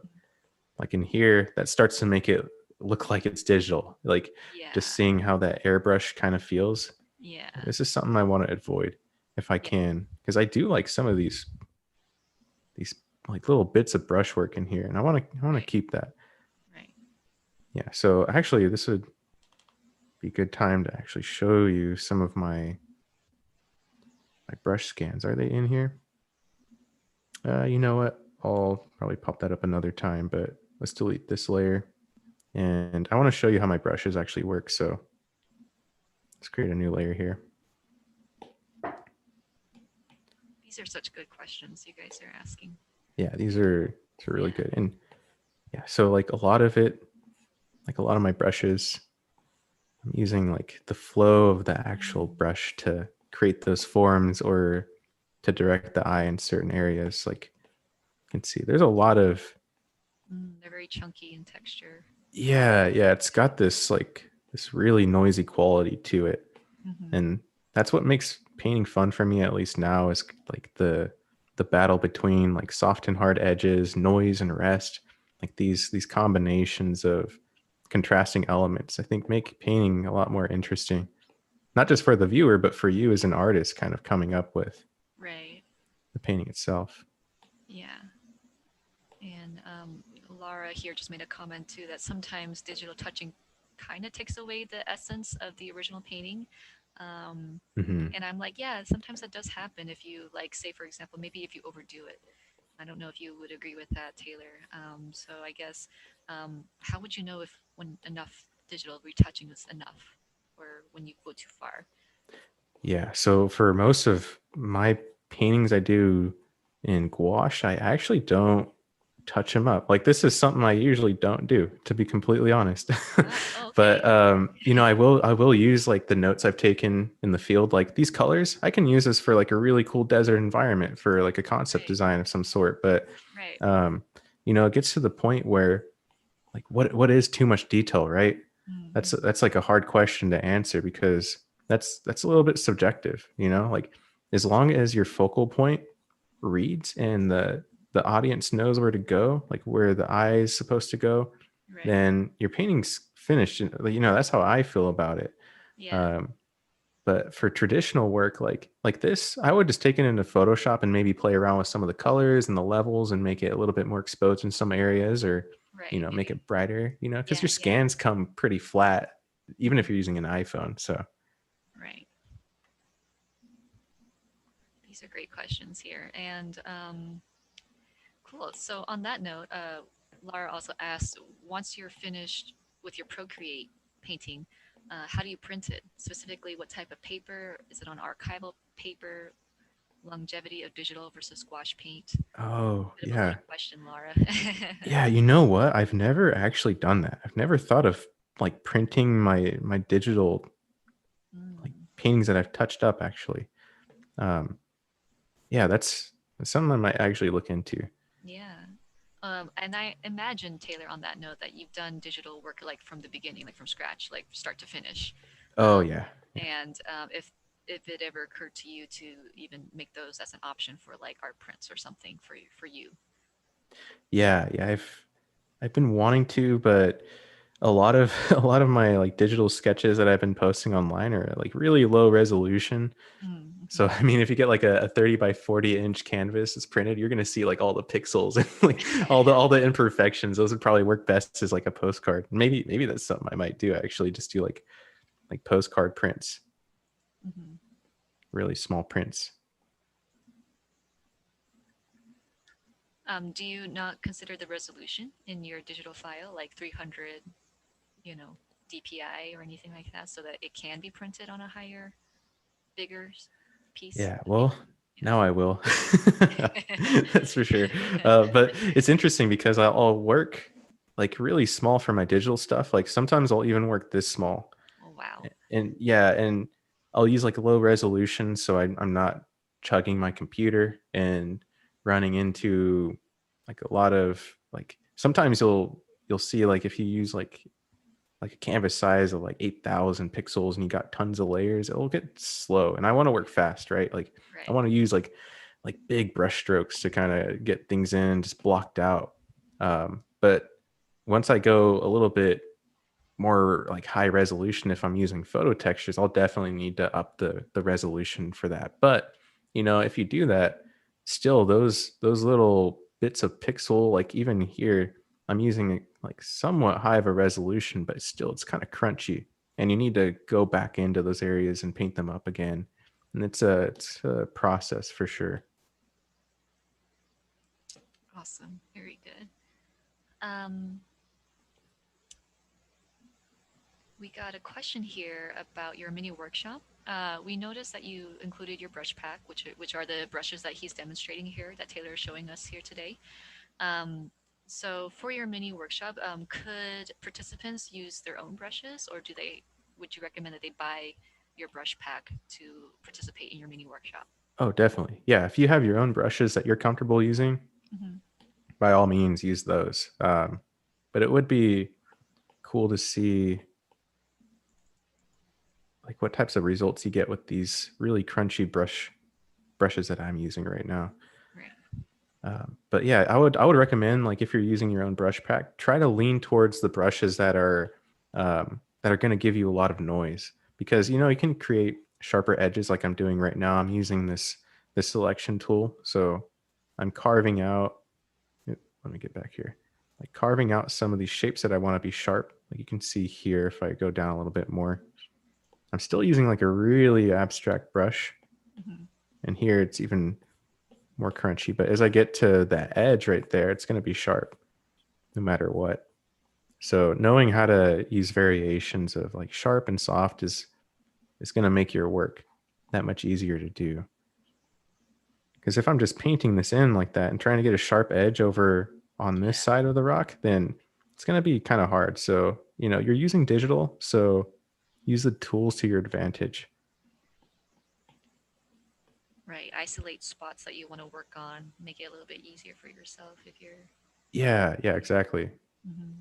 like in here, that starts to make it look like it's digital. Like just seeing how that airbrush kind of feels. Yeah. This is something I want to avoid if I can, because I do like some of these like little bits of brushwork in here, and I want to keep that. Right. Yeah. So actually, this would be a good time to actually show you some of my brush scans. Are they in here? You know what? I'll probably pop that up another time, but let's delete this layer. And I want to show you how my brushes actually work. So let's create a new layer here. These are such good questions you guys are asking. Yeah, these are really good. And yeah, so like a lot of my brushes, I'm using like the flow of the actual brush to create those forms or to direct the eye in certain areas. Like you can see there's a lot of They're very chunky in texture. Yeah, yeah, it's got this like this really noisy quality to it. Hmm. And that's what makes painting fun for me, at least now, is like the battle between like soft and hard edges, noise and rest. Like these combinations of contrasting elements, I think, make painting a lot more interesting. Not just for the viewer, but for you as an artist, kind of coming up with Right. the painting itself. Yeah. And Laura here just made a comment too that sometimes digital touching kind of takes away the essence of the original painting. Um, Hmm. and I'm like, yeah, sometimes that does happen if you like, say for example, maybe if you overdo it. I don't know if you would agree with that, Taylor. So I guess, how would you know if when enough digital retouching is enough, or when you go too far? Yeah. So for most of my paintings I do in gouache, I actually don't touch them up. Like this is something I usually don't do, to be completely honest. Ah, oh, But okay. I will use like the notes I've taken in the field, like these colors. I can use this for like a really cool desert environment for like a concept Right, design of some sort. But right. um, it gets to the point where like what is too much detail, right? Mm-hmm. That's like a hard question to answer because that's a little bit subjective, like as long as your focal point reads and the audience knows where to go, like where the eye is supposed to go, Right. then your painting's finished. That's how I feel about it. Yeah. um, but for traditional work like this, I would just take it into Photoshop and maybe play around with some of the colors and the levels and make it a little bit more exposed in some areas, or Right. make Maybe. it brighter, because Yeah. your Yeah. scans come pretty flat even if Hmm. you're using an iPhone. So Right. These are great questions here. And cool. So on that note, Lara also asked, once you're finished with your Procreate painting, how do you print it? Specifically, what type of paper? Is it on archival paper? Longevity of digital versus gouache paint? oh Bit of a yeah. loaded question, Laura. Yeah, you know what? I've never actually done that. I've never thought of like printing my digital like Mm, paintings that I've touched up actually. Um, yeah, that's something I might actually look into. yeah. And I imagine, Taylor, on that note, that you've done digital work like from the beginning, like from scratch, like start to finish. Oh Um, yeah. Yeah. and if it ever occurred to you to even make those as an option for like art prints or something for you. Yeah, yeah, I've been wanting to, but a lot of a lot of my like digital sketches that I've been posting online are like really low resolution. So Mm-hmm. I mean, if you get like a 30 by 40-inch canvas that's printed, you're gonna see like all the pixels and like all the imperfections. Those would probably work best as like a postcard. Maybe that's something I might do actually, just do like postcard prints, Hmm. really small prints. Do you not consider the resolution in your digital file like 300, you know, DPI or anything like that, so that it can be printed on a higher, bigger piece Yeah, of paper? well, now I will. That's for sure. But it's interesting because I'll work like really small for my digital stuff. Like sometimes I'll even work this small. Oh, wow. And yeah, and I'll use like low resolution so I'm not chugging my computer and running into like a lot of like sometimes you'll see like if you use like a canvas size of like 8,000 pixels and you got tons of layers, it'll get slow. And I want to work fast, right? Like I Right. want to use like big brush strokes to kind of get things in just blocked out. But once I go a little bit more like high resolution, if I'm using photo textures, I'll definitely need to up the resolution for that. But if you do that, still those little bits of pixel, like even here, I'm using like somewhat high of a resolution, but still it's kind of crunchy. And you need to go back into those areas and paint them up again. And it's a process for sure. Awesome. Very good. Um, we got a question here about your mini workshop. We noticed that you included your brush pack, which are the brushes that he's demonstrating here, that Taylor is showing us here today. Um, so for your mini workshop, could participants use their own brushes, or would you recommend that they buy your brush pack to participate in your mini workshop? Oh, definitely. Yeah, if you have your own brushes that you're comfortable using, Hmm. by all means use those. But it would be cool to see like what types of results you get with these really crunchy brushes that I'm using right now. Right. But yeah, I would recommend, like, if you're using your own brush pack, try to lean towards the brushes that are going to give you a lot of noise, because you can create sharper edges like I'm doing right now. I'm using this selection tool, so I'm carving out. Let me get back here. Like carving out some of these shapes that I want to be sharp. Like you can see here, if I go down a little bit more, I'm still using like a really abstract brush, and here it's even more crunchy. But as I get to that edge right there, it's going to be sharp no matter what. So knowing how to use variations of like sharp and soft is going to make your work that much easier to do. Because if I'm just painting this in like that and trying to get a sharp edge over on this side of the rock, then it's going to be kind of hard. So, you're using digital, so use the tools to your advantage. Right. Isolate spots that you want to work on, make it a little bit easier for yourself if you're. Yeah, exactly. Mm-hmm.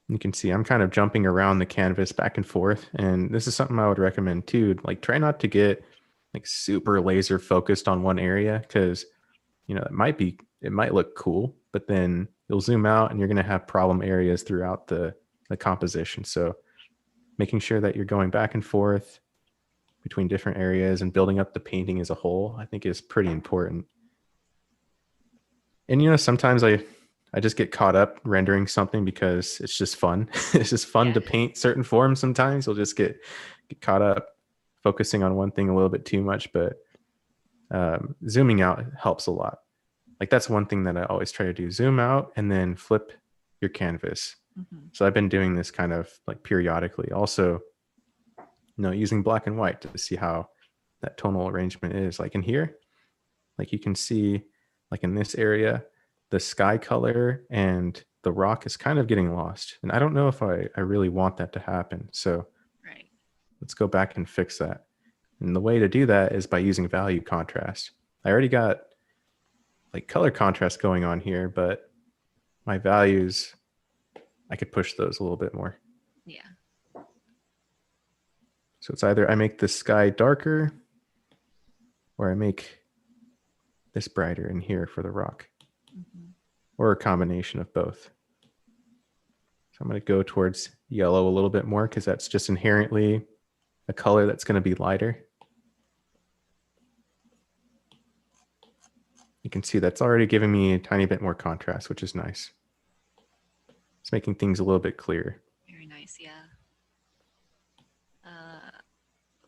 You can see I'm kind of jumping around the canvas back and forth. And this is something I would recommend too. Like, try not to get like super laser focused on one area, because, it might look cool, but then you'll zoom out and you're going to have problem areas throughout the composition. So making sure that you're going back and forth between different areas and building up the painting as a whole, I think is pretty important. And, sometimes I just get caught up rendering something because it's just fun. It's just fun to paint certain forms. Sometimes you'll just get caught up focusing on one thing a little bit too much, but zooming out helps a lot. Like, that's one thing that I always try to do: zoom out and then flip your canvas. Mm-hmm. So I've been doing this kind of like periodically. Also, using black and white to see how that tonal arrangement is. Like in here, like you can see, like in this area, the sky color and the rock is kind of getting lost. And I don't know if I really want that to happen. So let's go back and fix that. And the way to do that is by using value contrast. I already got like color contrast going on here, but my values, I could push those a little bit more. Yeah. So it's either I make the sky darker or I make this brighter in here for the rock, or a combination of both. So I'm going to go towards yellow a little bit more, because that's just inherently a color that's going to be lighter. You can see that's already giving me a tiny bit more contrast, which is nice. It's making things a little bit clearer. Very nice, yeah.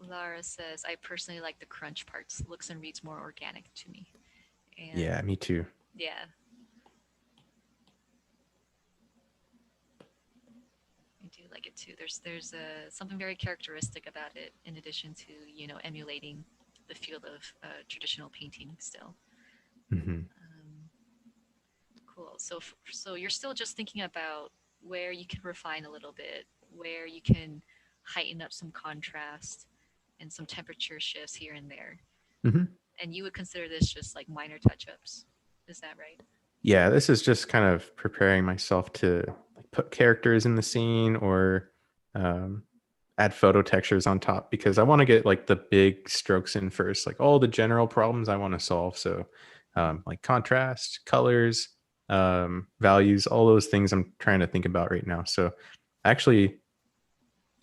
Lara says, I personally like the crunch parts. Looks and reads more organic to me. And yeah, me too. Yeah. I do like it too. There's something very characteristic about it, in addition to, emulating the feel of traditional painting still. Mm-hmm. Cool. So you're still just thinking about where you can refine a little bit, where you can heighten up some contrast and some temperature shifts here and there. Mm-hmm. And you would consider this just like minor touch-ups. Is that right? Yeah, this is just kind of preparing myself to like put characters in the scene, or add photo textures on top, because I want to get like the big strokes in first, like all the general problems I want to solve. So like contrast, colors, values, all those things I'm trying to think about right now. So actually,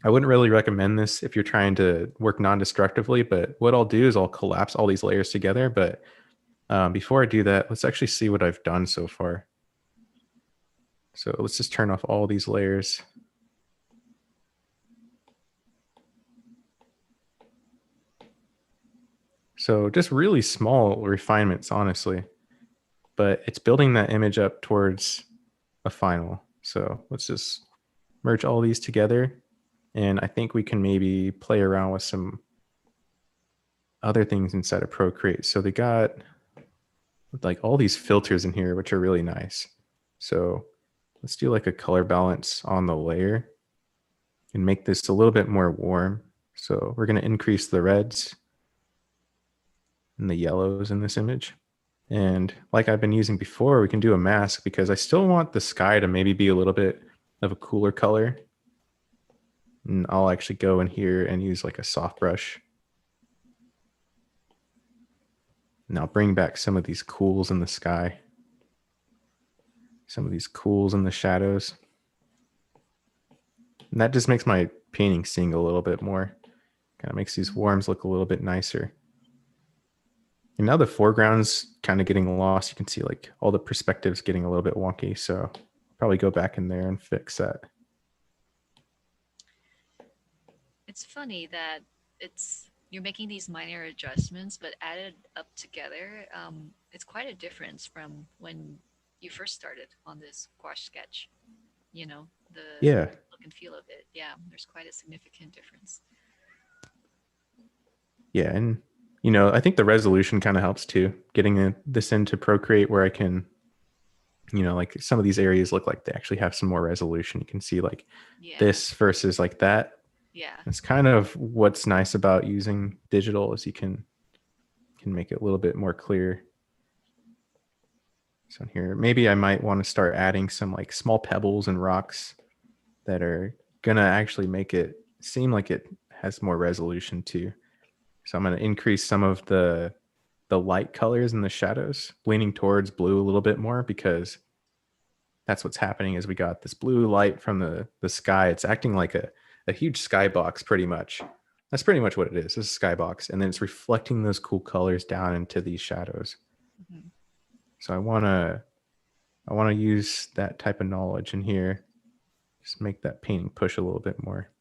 I wouldn't really recommend this if you're trying to work non-destructively, but what I'll do is I'll collapse all these layers together. But before I do that, let's actually see what I've done so far. So let's just turn off all these layers. So just really small refinements, honestly, but it's building that image up towards a final. So let's just merge all these together. And I think we can maybe play around with some other things inside of Procreate. So they got like all these filters in here, which are really nice. So let's do like a color balance on the layer and make this a little bit more warm. So we're going to increase the reds and the yellows in this image. And like I've been using before, we can do a mask because I still want the sky to maybe be a little bit of a cooler color. And I'll actually go in here and use like a soft brush. And I'll bring back some of these cools in the sky, some of these cools in the shadows. And that just makes my painting sing a little bit more. Kind of makes these warms look a little bit nicer. And now the foreground's kind of getting lost. You can see like all the perspectives getting a little bit wonky. So I'll probably go back in there and fix that. It's funny that you're making these minor adjustments, but added up together, it's quite a difference from when you first started on this gouache sketch. You know, the Yeah. look and feel of it. Yeah, there's quite a significant difference. Yeah. And, I think the resolution kind of helps too, getting this into Procreate where I can, like some of these areas look like they actually have some more resolution. You can see like Yeah, this versus like that. yeah, It's kind of what's nice about using digital is you can make it a little bit more clear. So here, maybe I might want to start adding some like small pebbles and rocks that are gonna actually make it seem like it has more resolution too. So I'm gonna increase some of the light colors and the shadows, leaning towards blue a little bit more because that's what's happening is we got this blue light from the sky. It's acting like a huge skybox pretty much. That's pretty much what it is. It's a skybox. And then it's reflecting those cool colors down into these shadows. hmm So I wanna use that type of knowledge in here. Just make that painting push a little bit more.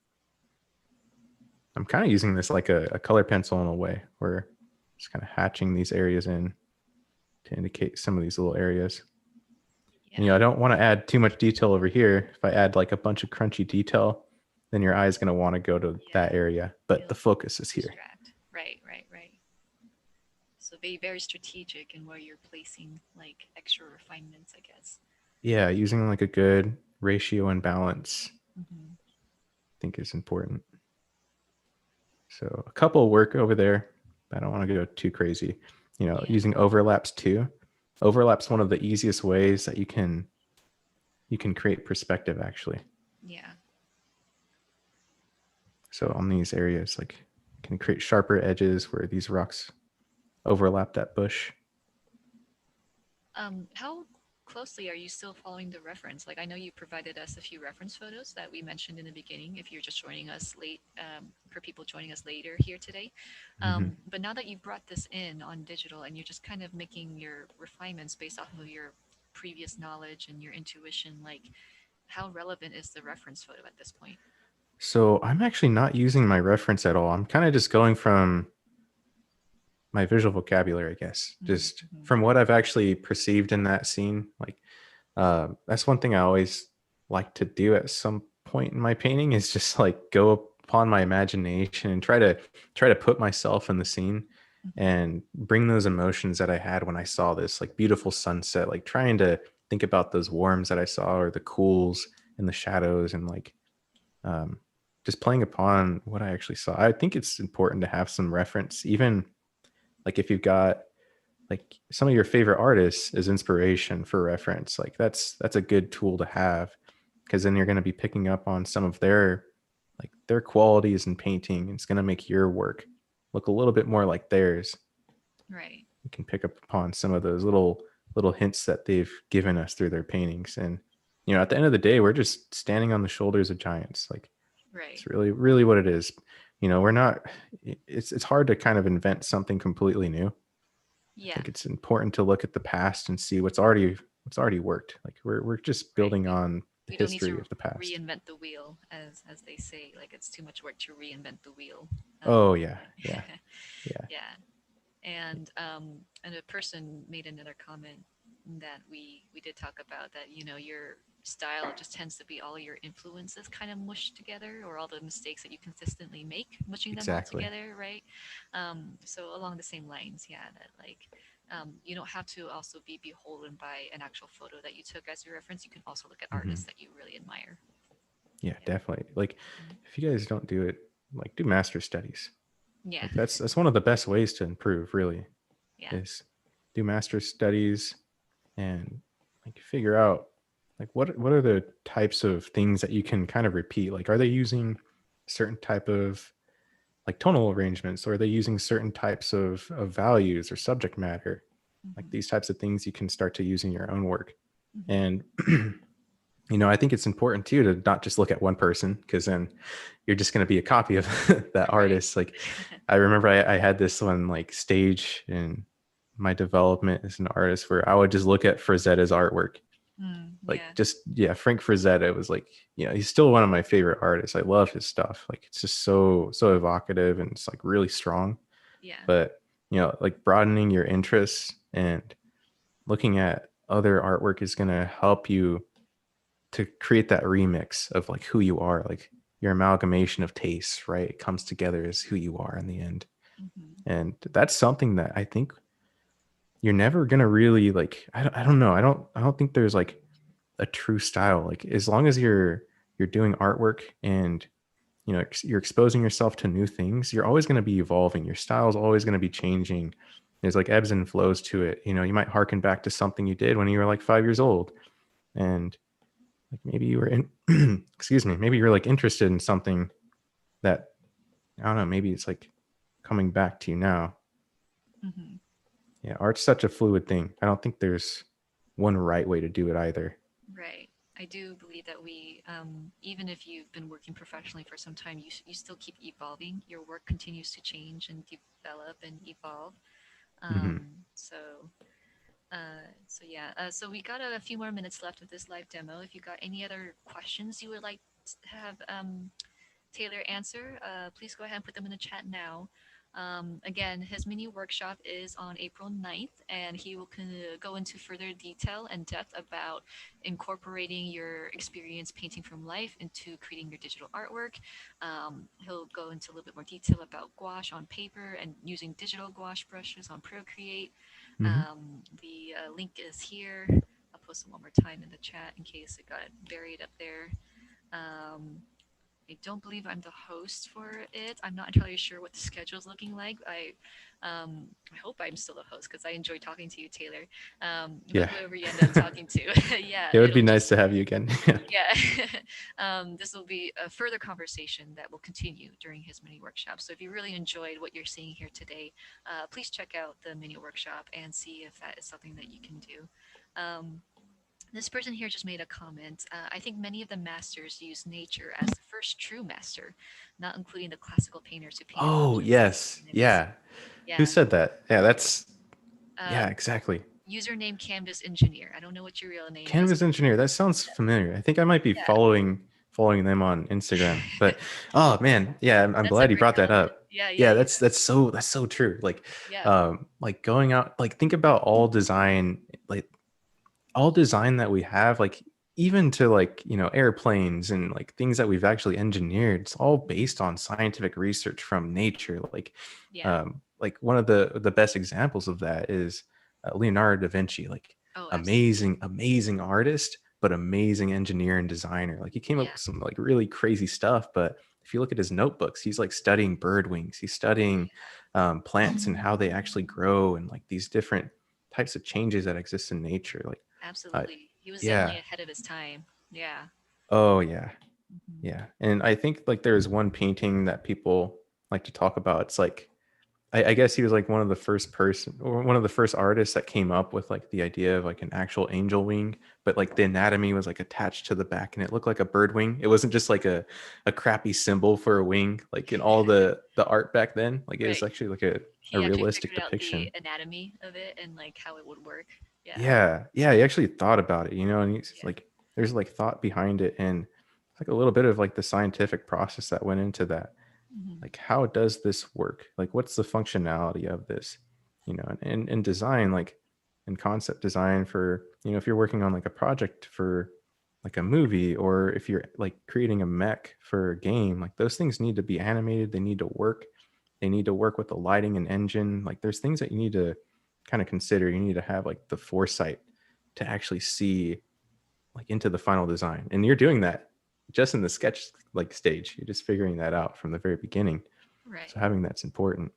I'm kind of using this like a color pencil in a way where just kind of hatching these areas in to indicate some of these little areas. And, yeah, I don't want to add too much detail over here. If I add like a bunch of crunchy detail, then your eye is going to want to go to yeah. that area, but the It'll focus is here. distract. Right, right, right. So be very strategic in where you're placing like extra refinements, I guess. Yeah, using like a good ratio and balance, hmm I think is important. So a couple work over there. I don't want to go too crazy. Yeah, Using overlaps too. Overlaps one of the easiest ways that you can create perspective actually. yeah. So on these areas, like you can create sharper edges where these rocks overlap that bush. How closely are you still following the reference? Like, I know you provided us a few reference photos that we mentioned in the beginning. If you're just joining us late, for people joining us later here today, Mm-hmm. but now that you brought this in on digital and you're just kind of making your refinements based off of your previous knowledge and your intuition, like, how relevant is the reference photo at this point? So I'm actually not using my reference at all. I'm kind of just going from my visual vocabulary, I guess, just Mm-hmm. from what I've actually perceived in that scene. Like that's one thing I always like to do at some point in my painting is just like go upon my imagination and try to put myself in the scene Mm-hmm. and bring those emotions that I had when I saw this like beautiful sunset, like trying to think about those warms that I saw or the cools and the shadows and like um, just playing upon what I actually saw. I think it's important to have some reference, even like if you've got like some of your favorite artists as inspiration for reference. Like that's a good tool to have because then you're going to be picking up on some of their qualities in painting. And it's going to make your work look a little bit more like theirs. Right. You can pick up upon some of those little hints that they've given us through their paintings. And at the end of the day, we're just standing on the shoulders of giants. Like Right. it's really, really what it is. We're not. It's hard to kind of invent something completely new. I Yeah. think it's important to look at the past and see what's already worked. Like we're just Right. building on the We don't need history to of the past. reinvent the wheel, as they say. Like, it's too much work to reinvent the wheel. Oh yeah, yeah, Yeah. yeah. Yeah. And a person made another comment that we did talk about, that your style just tends to be all your influences kind of mushed together, or all the mistakes that you consistently make, mushing them all Exactly. together, right? So along the same lines, yeah, that like, you don't have to also be beholden by an actual photo that you took as your reference. You can also look at Hmm. artists that you really admire. Yeah, Yeah. definitely. Like Mhm. if you guys don't do it, like do master studies. Yeah. Like that's one of the best ways to improve. Really Yeah. is. do master's studies and like figure out like what are the types of things that you can kind of repeat. Like, are they using certain type of like tonal arrangements, or are they using certain types of values or subject matter? Like Mm-hmm. these types of things you can start to use in your own work. Mm-hmm. And I think it's important too to not just look at one person, because then you're just going to be a copy of that Right. artist. Like I remember I had this one like stage in my development as an artist where I would just look at Frazetta's artwork. Like Yeah. just, yeah, Frank Frazetta was like, he's still one of my favorite artists. I love his stuff. Like it's just so evocative and it's like really strong. Yeah. But, like broadening your interests and looking at other artwork is going to help you to create that remix of like who you are, like your amalgamation of tastes, right? It comes together as who you are in the end. Mm-hmm. And that's something that I think you're never going to really like, I don't know. I don't think there's like a true style. Like as long as you're doing artwork and you're exposing yourself to new things, you're always going to be evolving. Your style is always going to be changing. There's like ebbs and flows to it. You might harken back to something you did when you were like 5 years old, and like maybe you were in excuse me, maybe you're like interested in something that, I don't know, maybe it's like coming back to you now. Mm-hmm. Yeah, art's such a fluid thing. I don't think there's one right way to do it either. Right. I do believe that we, even if you've been working professionally for some time, you still keep evolving. Your work continues to change and develop and evolve. Hmm. So, so yeah. So we got a few more minutes left of this live demo. If you got any other questions you would like to have Taylor answer, please go ahead and put them in the chat now. Again, his mini workshop is on April 9th, and he will go into further detail and depth about incorporating your experience painting from life into creating your digital artwork. He'll go into a little bit more detail about gouache on paper and using digital gouache brushes on Procreate. Hmm. The link is here. I'll post it one more time in the chat in case it got buried up there. Um, I don't believe I'm the host for it. I'm not entirely sure what the schedule is looking like. I hope I'm still the host because I enjoy talking to you, Taylor. But Yeah. whoever you end up talking to, yeah, It would be it'll nice just to have you again. yeah. This will be a further conversation that will continue during his mini workshop. So if you really enjoyed what you're seeing here today, please check out the mini workshop and see if that is something that you can do. Um, this person here just made a comment. I think many of the masters use nature as the first true master, not including the classical painters who painted Oh, objects and yes. sceneries. Yeah. Who Yeah. said that? Yeah, that's, Uh, yeah, exactly. Username Canvas Engineer. I don't know what your real name is, Canvas but engineer. That sounds familiar. I think I might be yeah. following them on Instagram. But oh man, yeah, I'm That's a glad you great brought that comment. up. Yeah, yeah, Yeah, yeah, that's so true. yeah, Like going out, like think about all design that we have, like even to like, airplanes and like things that we've actually engineered, it's all based on scientific research from nature. yeah. Like one of the best examples of that is Leonardo da Vinci. Like Oh, absolutely. amazing artist, but amazing engineer and designer. Like he came up Yeah, with some like really crazy stuff, but if you look at his notebooks, he's like studying bird wings, he's studying plants and how they actually grow, and like these different types of changes that exist in nature. Like uh, absolutely. He was definitely yeah. ahead of his time. Yeah. Oh yeah. Hmm. Yeah. And I think like there's one painting that people like to talk about. It's like I guess he was like one of the first person or one of the first artists that came up with like the idea of like an actual angel wing, but like the anatomy was like attached to the back and it looked like a bird wing. It wasn't just like a crappy symbol for a wing, like in all the art back then. Like it was Right. actually like a He actually realistic figured out the depiction. anatomy of it and like how it would work. Yeah. Yeah, yeah, he actually thought about it, and he's Yeah. like, there's like thought behind it, and like a little bit of like the scientific process that went into that. Hmm. Like, how does this work? Like, what's the functionality of this? And design, like, in concept design for, if you're working on like a project for like a movie, or if you're like creating a mech for a game, like those things need to be animated. They need to work. They need to work with the lighting and engine. Like, there's things that you need to kind of consider. You need to have like the foresight to actually see like into the final design, and you're doing that just in the sketch like stage. You're just figuring that out from the very beginning, so Right. having that's important.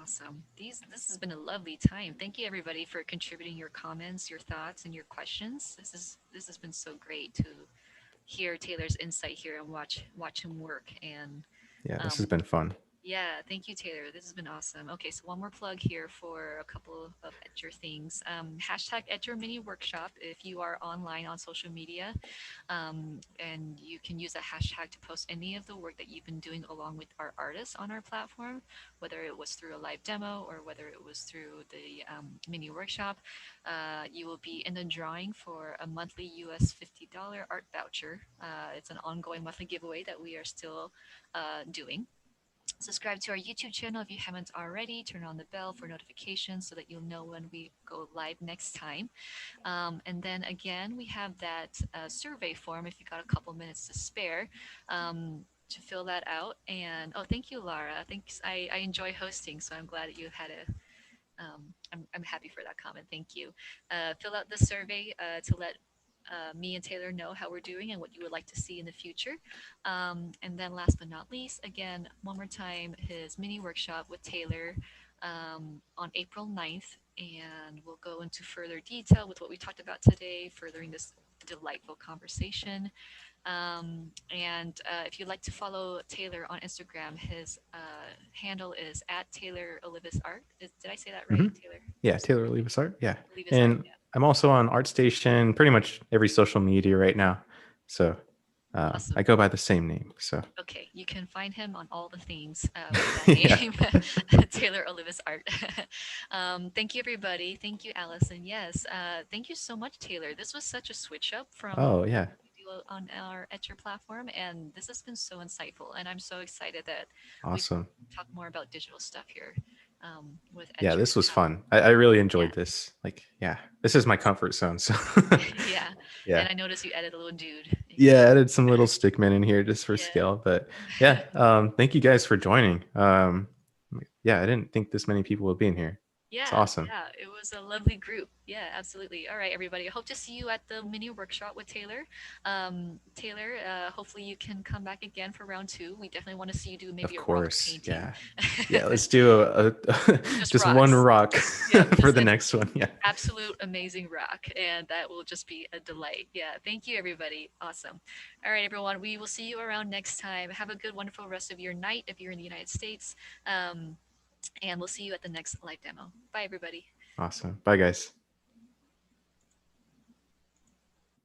Awesome. This has been a lovely time. Thank you everybody for contributing your comments, your thoughts, and your questions. This has been so great to hear Taylor's insight here and watch him work. And Yeah, this has um, been fun. yeah, thank you, Taylor. This has been awesome. Okay, so one more plug here for a couple of Etchr things. Hashtag Etchr Mini Workshop if you are online on social media. And you can use that hashtag to post any of the work that you've been doing along with our artists on our platform, whether it was through a live demo or whether it was through the mini workshop. You will be in the drawing for a monthly US $50 art voucher. It's an ongoing monthly giveaway that we are still doing. Subscribe to our YouTube channel if you haven't already. Turn on the bell for notifications so that you'll know when we go live next time. And then again, we have that survey form if you got a couple minutes to spare to fill that out. And oh, thank you, Lara. Thanks. I enjoy hosting, so I'm glad that you had a I'm happy for that comment. Thank you. Fill out the survey to let me and Taylor know how we're doing and what you would like to see in the future. And then last but not least, again, one more time, his mini workshop with Taylor on April 9th. And we'll go into further detail with what we talked about today, furthering this delightful conversation. And if you'd like to follow Taylor on Instagram, his handle is at Tayler Olivas Art. Did I say that Hmm. right, Taylor? Yeah, Taylor Olivas Art. Yeah, Olivas Art. and I'm also on ArtStation, pretty much every social media right now. So I Awesome. go by the same name. So Okay, you can find him on all the themes with that yeah. name, Taylor Olivas Art. Thank you, everybody. Thank you, Allison. Yes, thank you so much, Taylor. This was such a switch up from Oh yeah. what we do on our Etcher platform, and this has been so insightful. And I'm so excited that we Awesome. talk more about digital stuff here with Yeah, Etcher this and was how, fun. I really yeah, enjoyed this. Like, yeah, this is my comfort zone. So yeah. yeah. And I noticed you added a little dude. Yeah, Yeah, I added some little stickmen in here just for scale. But yeah. yeah, thank you guys for joining. Yeah, I didn't think this many people would be in here. It's Yeah, awesome. yeah, it was a lovely group. Yeah, absolutely. All right, everybody. I hope to see you at the mini workshop with Taylor. Taylor, hopefully you can come back again for round two. We definitely want to see you do Of maybe a rock course. painting. Yeah. Yeah, let's do Just just one rocks. rock Yeah, for just the an next one. Yeah. absolute amazing rock, and that will just be a delight. Yeah, thank you, everybody. Awesome. All right, everyone. We will see you around next time. Have a good, wonderful rest of your night if you're in the United States. And we'll see you at the next live demo. Bye, everybody. Awesome. Bye guys.